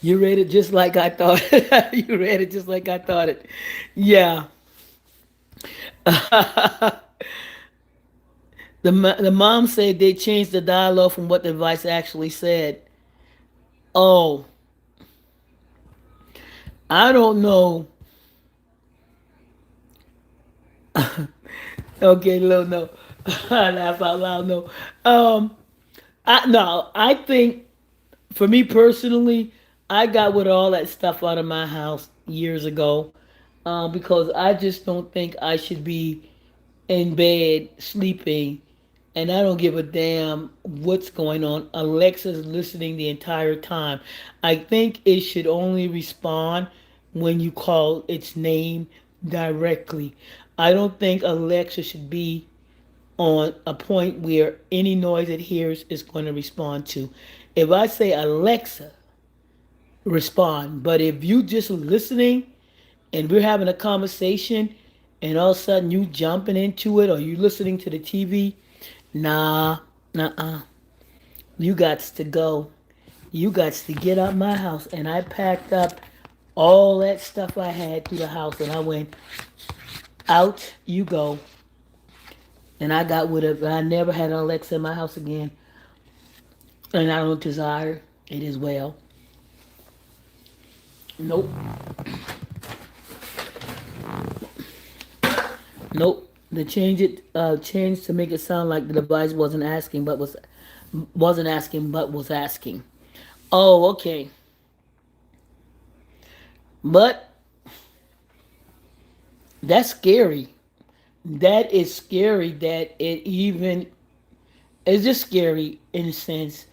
You read it just like I thought. You read it just like I thought it. Yeah. The mom said they changed the dialogue from what the device actually said. Oh, I don't know. Okay, little no. I laugh out loud. No, um, I think for me personally, I got with all that stuff out of my house years ago, because I just don't think I should be in bed sleeping, and I don't give a damn what's going on. Alexa's listening the entire time. I think it should only respond when you call its name directly. I don't think Alexa should be on a point where any noise it hears is going to respond to. If I say Alexa, respond. But if you just listening and we're having a conversation and all of a sudden you jumping into it or you listening to the TV, nah, nah, you got to go. You got to get out my house. And I packed up all that stuff I had through the house and I went, out you go. And I got with it. I never had an Alexa in my house again. And I don't desire it as well. Nope. Nope. They changed to make it sound like the device wasn't asking but was asking. Oh, okay. But that's scary. That is scary that it even it's just scary in a sense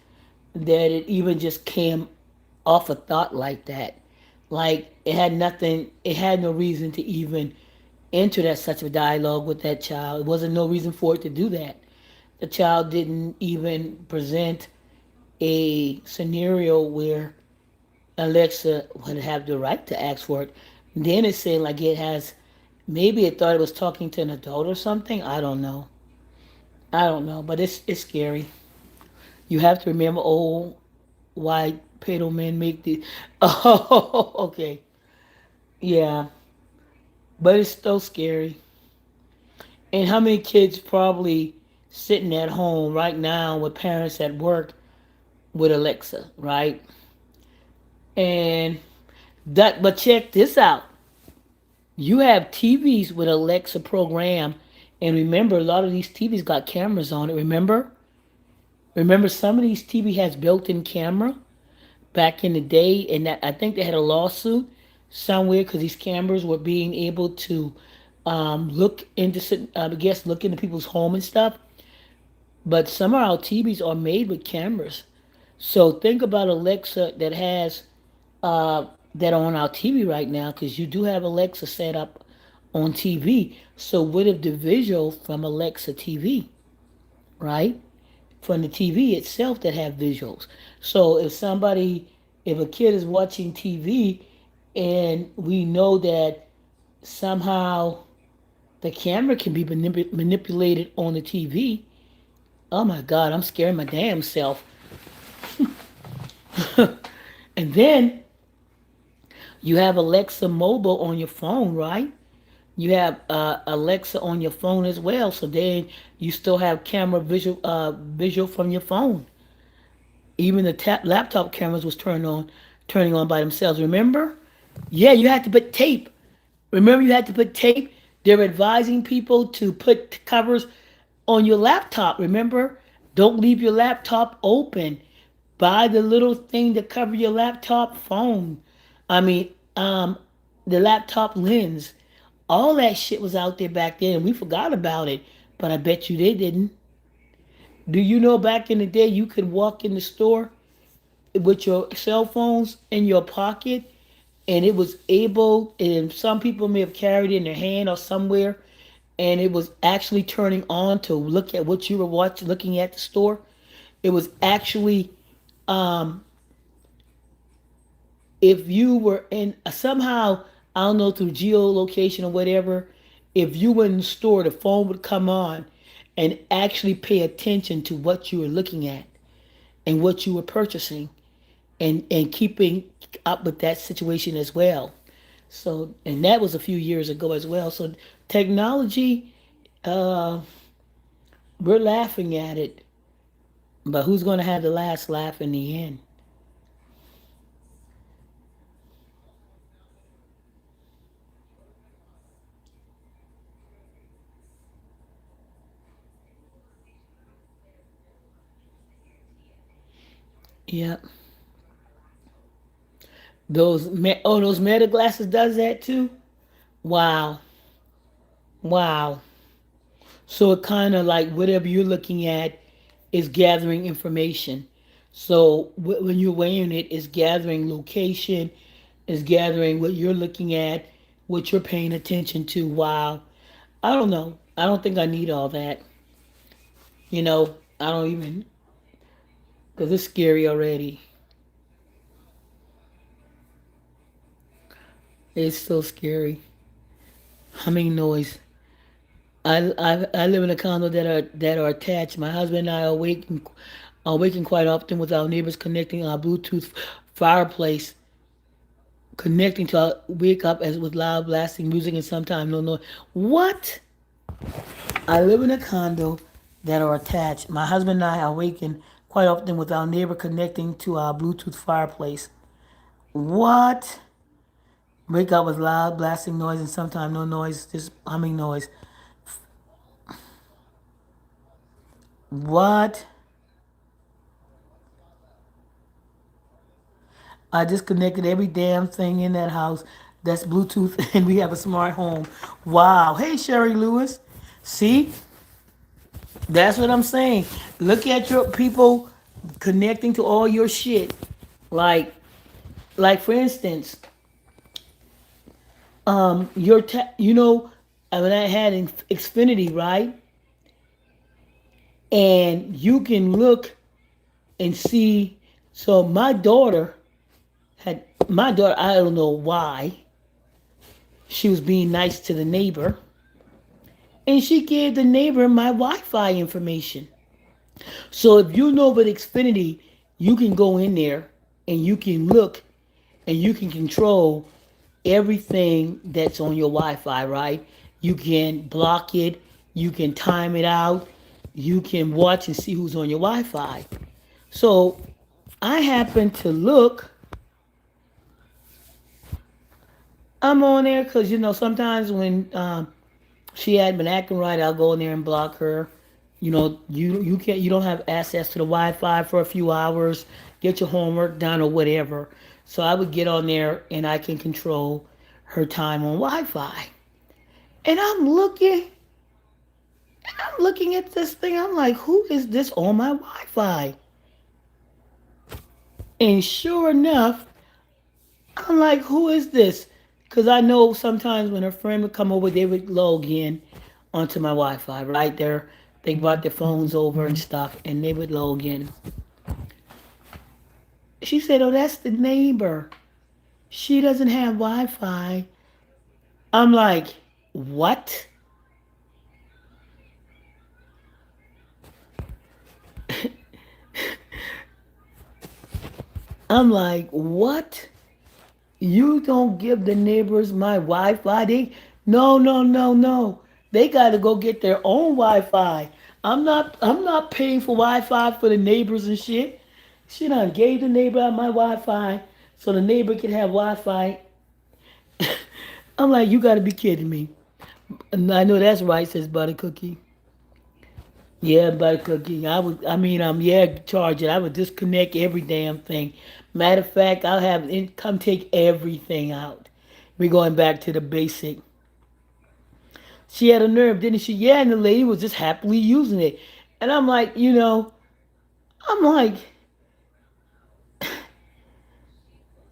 that it even just came off a thought like that. Like it had no reason to even enter that such a dialogue with that child. It wasn't no reason for it to do that. The child didn't even present a scenario where Alexa would have the right to ask for it. Then it said like it has, maybe it thought it was talking to an adult or something. I don't know. I don't know, but it's scary. You have to remember old white pedo men make the. Oh, okay, yeah, but it's still scary. And how many kids probably sitting at home right now with parents at work with Alexa, right? And that, but check this out. You have TVs with Alexa program, and remember, a lot of these TVs got cameras on it. Remember, some of these TV has built-in camera back in the day, and that I think they had a lawsuit somewhere because these cameras were being able to look into, I guess, look into people's home and stuff. But some of our TVs are made with cameras. So think about Alexa that are on our TV right now, because you do have Alexa set up on TV. So what if the visual from Alexa TV, right? From the TV itself that have visuals. So if a kid is watching TV and we know that somehow the camera can be manipulated on the TV, oh my God, I'm scaring my damn self. And then you have Alexa mobile on your phone, right? You have Alexa on your phone as well. So then you still have camera visual from your phone. Even the laptop cameras was turning on by themselves. Remember? Yeah, you had to put tape. Remember, you had to put tape. They're advising people to put covers on your laptop. Remember? Don't leave your laptop open. Buy the little thing to cover your laptop phone. I mean, the laptop lens. All that shit was out there back then, and we forgot about it. But I bet you they didn't. Do you know back in the day you could walk in the store with your cell phones in your pocket, and it was able, and some people may have carried it in their hand or somewhere, and it was actually turning on to look at what you were watching, looking at the store. It was actually, um, if you were in somehow, I don't know, through geolocation or whatever, if you were in the store, the phone would come on and actually pay attention to what you were looking at and what you were purchasing, and keeping up with that situation as well. So, and that was a few years ago as well. So, technology, uh, we're laughing at it, but who's going to have the last laugh in the end? Yep. Those Meta glasses does that too. Wow. Wow. So it kind of like whatever you're looking at is gathering information. So when you're weighing it, it's gathering location, it's gathering what you're looking at, what you're paying attention to. Wow. I don't know. I don't think I need all that. I don't even, because it's scary already. It's so scary. Humming noise. I live in a condo that are attached. My husband and I are waking quite often with our neighbors connecting our Bluetooth fireplace, connecting to our wake up as with loud blasting music and sometimes no noise. What? I live in a condo that are attached. My husband and I are waking quite often with our neighbor connecting to our Bluetooth fireplace. What? Wake up with loud blasting noise and sometimes no noise, just humming noise. What? I disconnected every damn thing in that house that's Bluetooth, and we have a smart home. Wow. Hey, Sherry Lewis. See, that's what I'm saying. Look at your people connecting to all your shit. Like, like for instance, when I had Xfinity, right, and you can look and see. So my daughter. I don't know why she was being nice to the neighbor, and she gave the neighbor my Wi-Fi information. So if you know with Xfinity, you can go in there and you can look and you can control everything that's on your Wi-Fi, right? You can block it, you can time it out, you can watch and see who's on your Wi-Fi. So I happen to look. I'm on there because sometimes when she had been acting right, I'll go in there and block her. You don't have access to the Wi-Fi for a few hours, get your homework done or whatever. So I would get on there and I can control her time on Wi-Fi. And I'm looking at this thing. I'm like, who is this on my Wi-Fi? And sure enough, I'm like, who is this? Because I know sometimes when a friend would come over, they would log in onto my Wi-Fi, right there. They brought their phones over and stuff, and they would log in. She said, "Oh, that's the neighbor. She doesn't have Wi-Fi." I'm like, "What?" I'm like, "What? You don't give the neighbors my Wi-Fi? No, no, no, no. They got to go get their own Wi-Fi. I'm not paying for Wi-Fi for the neighbors and shit. She done gave the neighbor my Wi-Fi so the neighbor could have Wi-Fi. I'm like, you got to be kidding me. And I know that's right," says Butter Cookie. Yeah, Butter Cookie. Yeah, charge it. I would disconnect every damn thing. Matter of fact, I'll have it come take everything out. We're going back to the basic. She had a nerve, didn't she? Yeah, and the lady was just happily using it. And I'm like,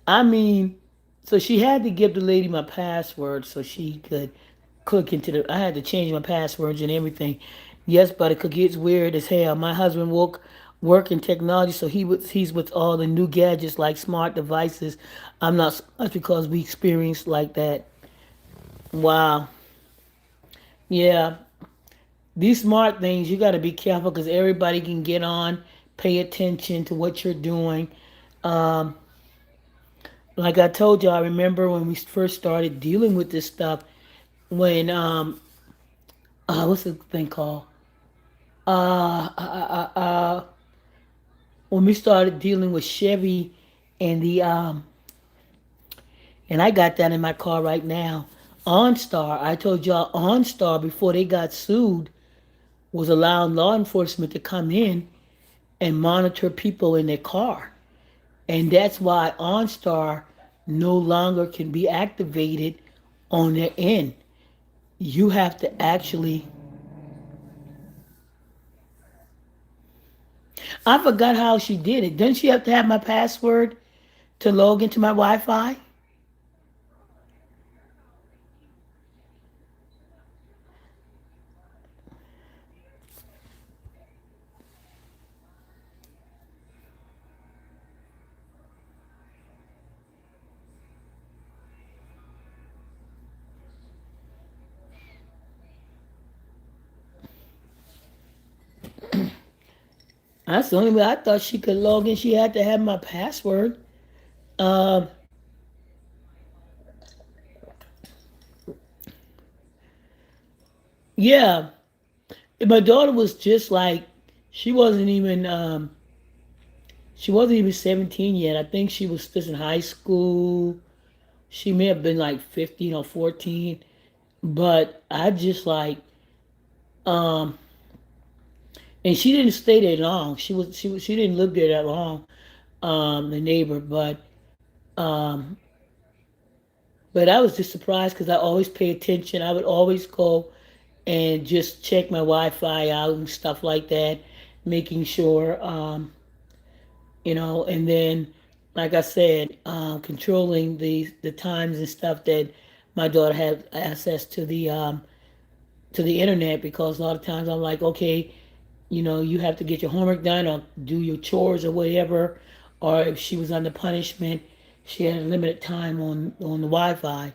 I mean, so she had to give the lady my password so she could click into the. I had to change my passwords and everything. Yes, but it could get weird as hell. My husband work in technology, so he's with all the new gadgets like smart devices. I'm not so much because we experienced like that. Wow. Yeah, these smart things you got to be careful because everybody can get on, pay attention to what you're doing. Um, like I told you, I remember when we first started dealing with this stuff. When what's the thing called? Uh, uh, uh, uh, when we started dealing with Chevy and and I got that in my car right now. OnStar, I told y'all OnStar before they got sued was allowing law enforcement to come in and monitor people in their car. And that's why OnStar no longer can be activated on their end. You have to actually. I forgot how she did it. Doesn't she have to have my password to log into my Wi-Fi? That's the only way I thought she could log in. She had to have my password. Um, yeah, my daughter was just like she wasn't even she wasn't even 17 yet. I think she was just in high school. She may have been like 15 or 14. But I just like um and she didn't stay there long. She didn't live there that long, the neighbor, um but I was just surprised because I always pay attention. I would always go and just check my Wi-Fi out and stuff like that, making sure, and then, like I said, controlling the times and stuff that my daughter had access to the internet because a lot of times I'm like, okay, you have to get your homework done or do your chores or whatever, or if she was under punishment, she had a limited time on the Wi-Fi.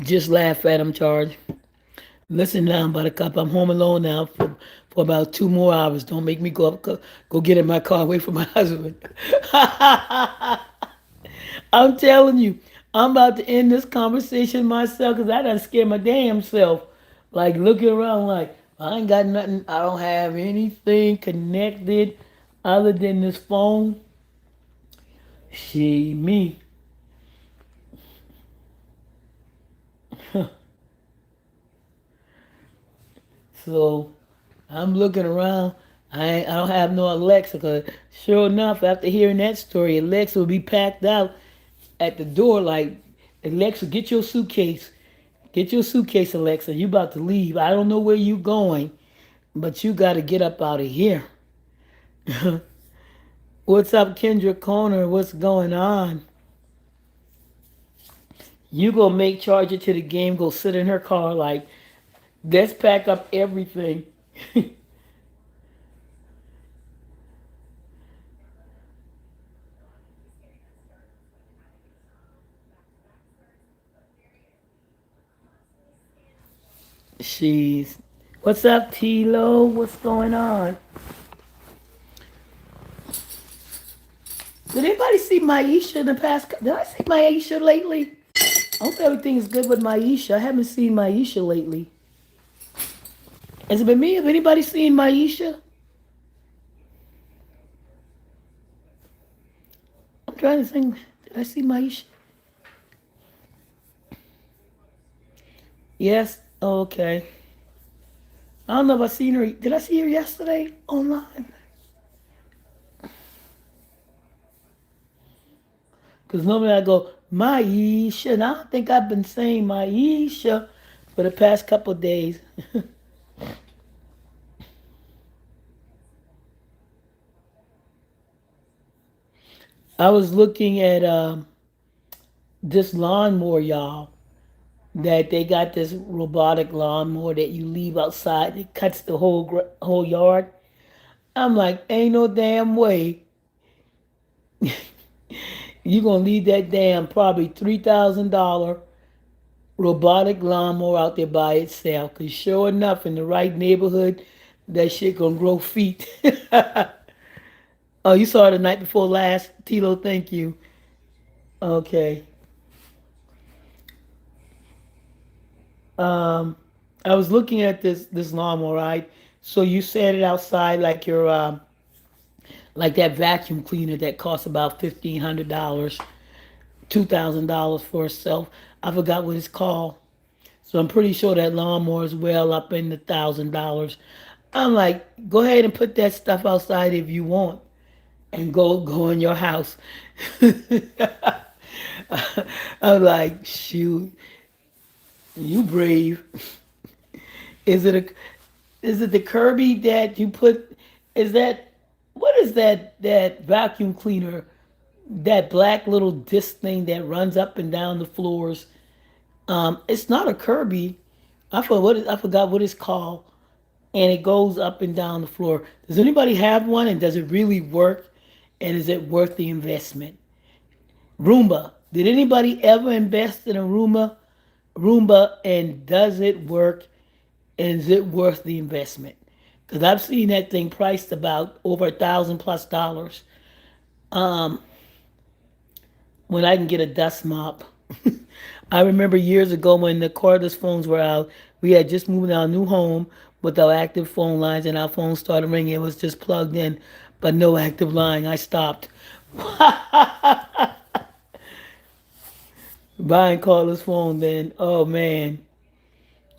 Just laugh at him, Charge. Listen now, Buttercup. I'm home alone now for about 2 more hours. Don't make me go get in my car away from my husband. I'm telling you, I'm about to end this conversation myself because I done scared my damn self. Like looking around like I ain't got nothing. I don't have anything connected other than this phone. She me. So I'm looking around. I don't have no Alexa because sure enough, after hearing that story, Alexa will be packed out at the door like, Alexa, get your suitcase. Get your suitcase, Alexa. You about to leave. I don't know where you going, but you got to get up out of here. What's up, Kendra Corner? What's going on? You go make charge it to the game, go sit in her car like, let's pack up everything. She's what's up, Tilo? What's going on? Did anybody see Maisha in the past? Did I see Maisha lately? I hope everything is good with Maisha. I haven't seen Maisha lately. Has it been me? Have anybody seen Maisha? I'm trying to think. Did I see Maisha? Yes. Okay. I don't know if I seen her. Did I see her yesterday online? Because normally I go, Maisha. And I don't think I've been saying Maisha for the past couple of days. I was looking at this lawnmower, y'all. That they got this robotic lawnmower that you leave outside. It cuts the whole yard. I'm like, ain't no damn way you gonna leave that damn probably $3,000 robotic lawnmower out there by itself. Cause sure enough, in the right neighborhood, that shit gonna grow feet. Oh, you saw it the night before last, Tilo. Thank you. Okay. Um, I was looking at this lawnmower, right? So you set it outside like your like that vacuum cleaner that costs about $1,500, $2,000 for itself. I forgot what it's called. So I'm pretty sure that lawnmower is well up in the $1,000. I'm like, go ahead and put that stuff outside if you want, and go in your house. I'm like, shoot, you brave. Is it a is it the Kirby that you put? Is that what is that vacuum cleaner? That black little disc thing that runs up and down the floors. It's not a Kirby. I forgot what it's called, and it goes up and down the floor. Does anybody have one, and does it really work? And is it worth the investment? Roomba. Did anybody ever invest in a Roomba, and does it work? And is it worth the investment? Because I've seen that thing priced about over $1,000 plus when I can get a dust mop. I remember years ago when the cordless phones were out, we had just moved in our new home with our active phone lines, and our phone started ringing. It was just plugged in, but no active line. I stopped buying cordless phone then. Oh man,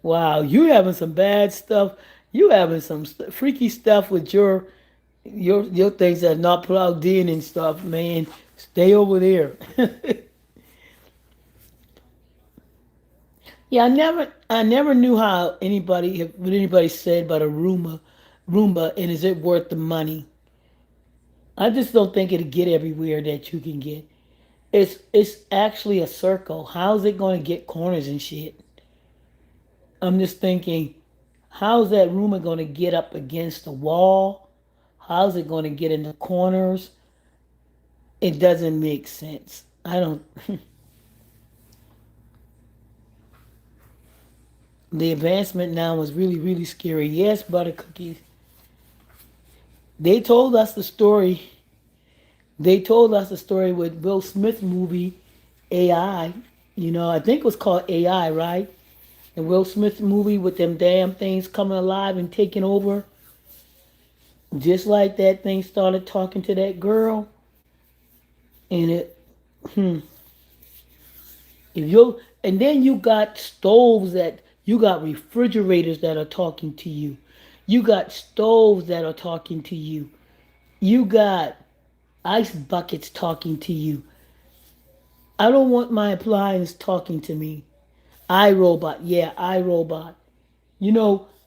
wow, you having some bad stuff. You having some freaky stuff with your things that are not plugged in and stuff, man. Stay over there. Yeah, I never knew how what anybody said about a Roomba, and is it worth the money? I just don't think it'll get everywhere that you can get. It's actually a circle. How's it going to get corners and shit? I'm just thinking, how's that Roomba going to get up against the wall? How's it going to get in the corners? It doesn't make sense. I don't. The advancement now is really, really scary. Yes, butter cookies. They told us the story. They told us the story with Will Smith movie AI. I think it was called AI, right? The Will Smith movie with them damn things coming alive and taking over, just like that thing started talking to that girl. And if you and then you got stoves that you got refrigerators that are talking to you. You got stoves that are talking to you. You got ice buckets talking to you. I don't want my appliance talking to me. iRobot, yeah, iRobot.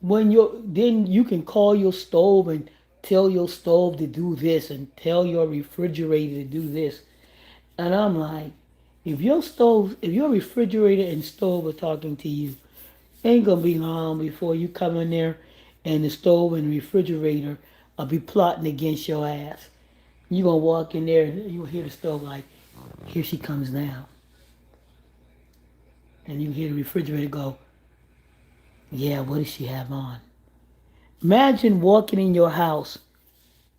When you can call your stove and tell your stove to do this and tell your refrigerator to do this. And I'm like, if your refrigerator and stove are talking to you, ain't gonna be long before you come in there and the stove and refrigerator will be plotting against your ass. You gonna walk in there and you'll hear the stove like, here she comes now. And you hear the refrigerator go, yeah, what does she have on? Imagine walking in your house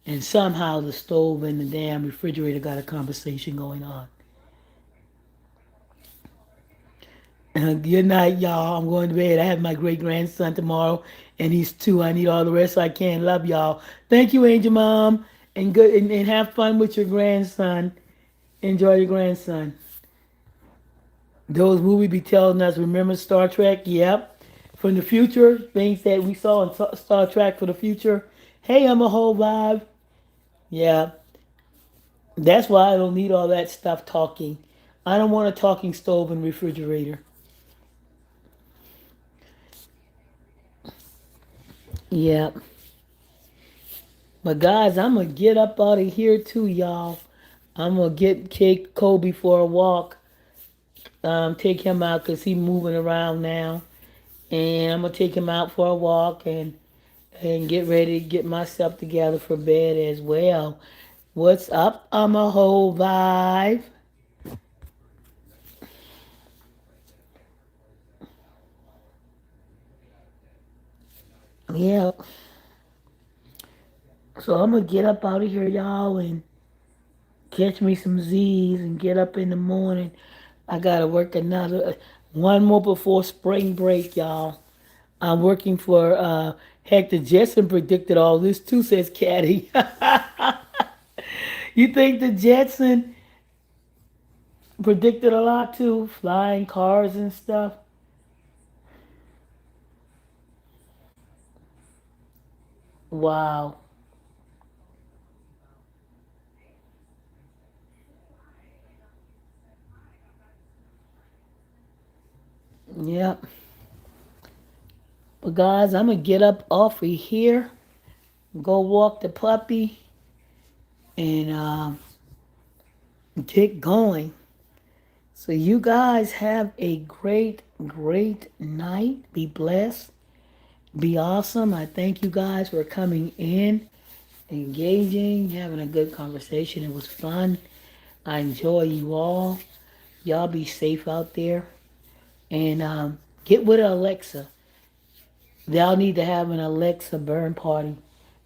and somehow the stove and the damn refrigerator got a conversation going on. Good night, y'all. I'm going to bed. I have my great grandson tomorrow, and he's 2. I need all the rest I can. Love y'all. Thank you, Angel Mom, and have fun with your grandson. Enjoy your grandson. Those movies be telling us, remember Star Trek? Yep. From the future, things that we saw in Star Trek for the future. Hey, I'm a whole vibe. Yeah, that's why I don't need all that stuff talking. I don't want a talking stove and refrigerator. Yeah. But guys, I'm gonna get up out of here too, y'all. I'm gonna take Kobe for a walk. Take him out because he's moving around now, and I'm gonna take him out for a walk and get ready to get myself together for bed as well. What's up? I'm a whole vibe. Yeah. So I'm gonna get up out of here, y'all, and catch me some Z's and get up in the morning. I gotta work another one more before spring break, y'all. I'm working for Hector Jetson predicted all this too, says Caddy. You think the Jetson predicted a lot too? Flying cars and stuff. Wow. Yep. But guys, I'm gonna get up off of here, go walk the puppy, and get going. So you guys have a great, great night. Be blessed. Be awesome. I thank you guys for coming in, engaging, having a good conversation. It was fun. I enjoy you all. Y'all be safe out there. And get with Alexa. They'll need to have an Alexa burn party.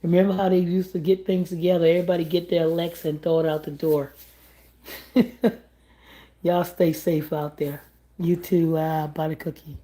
Remember how they used to get things together? Everybody get their Alexa and throw it out the door. Y'all stay safe out there. You too, buy the cookie.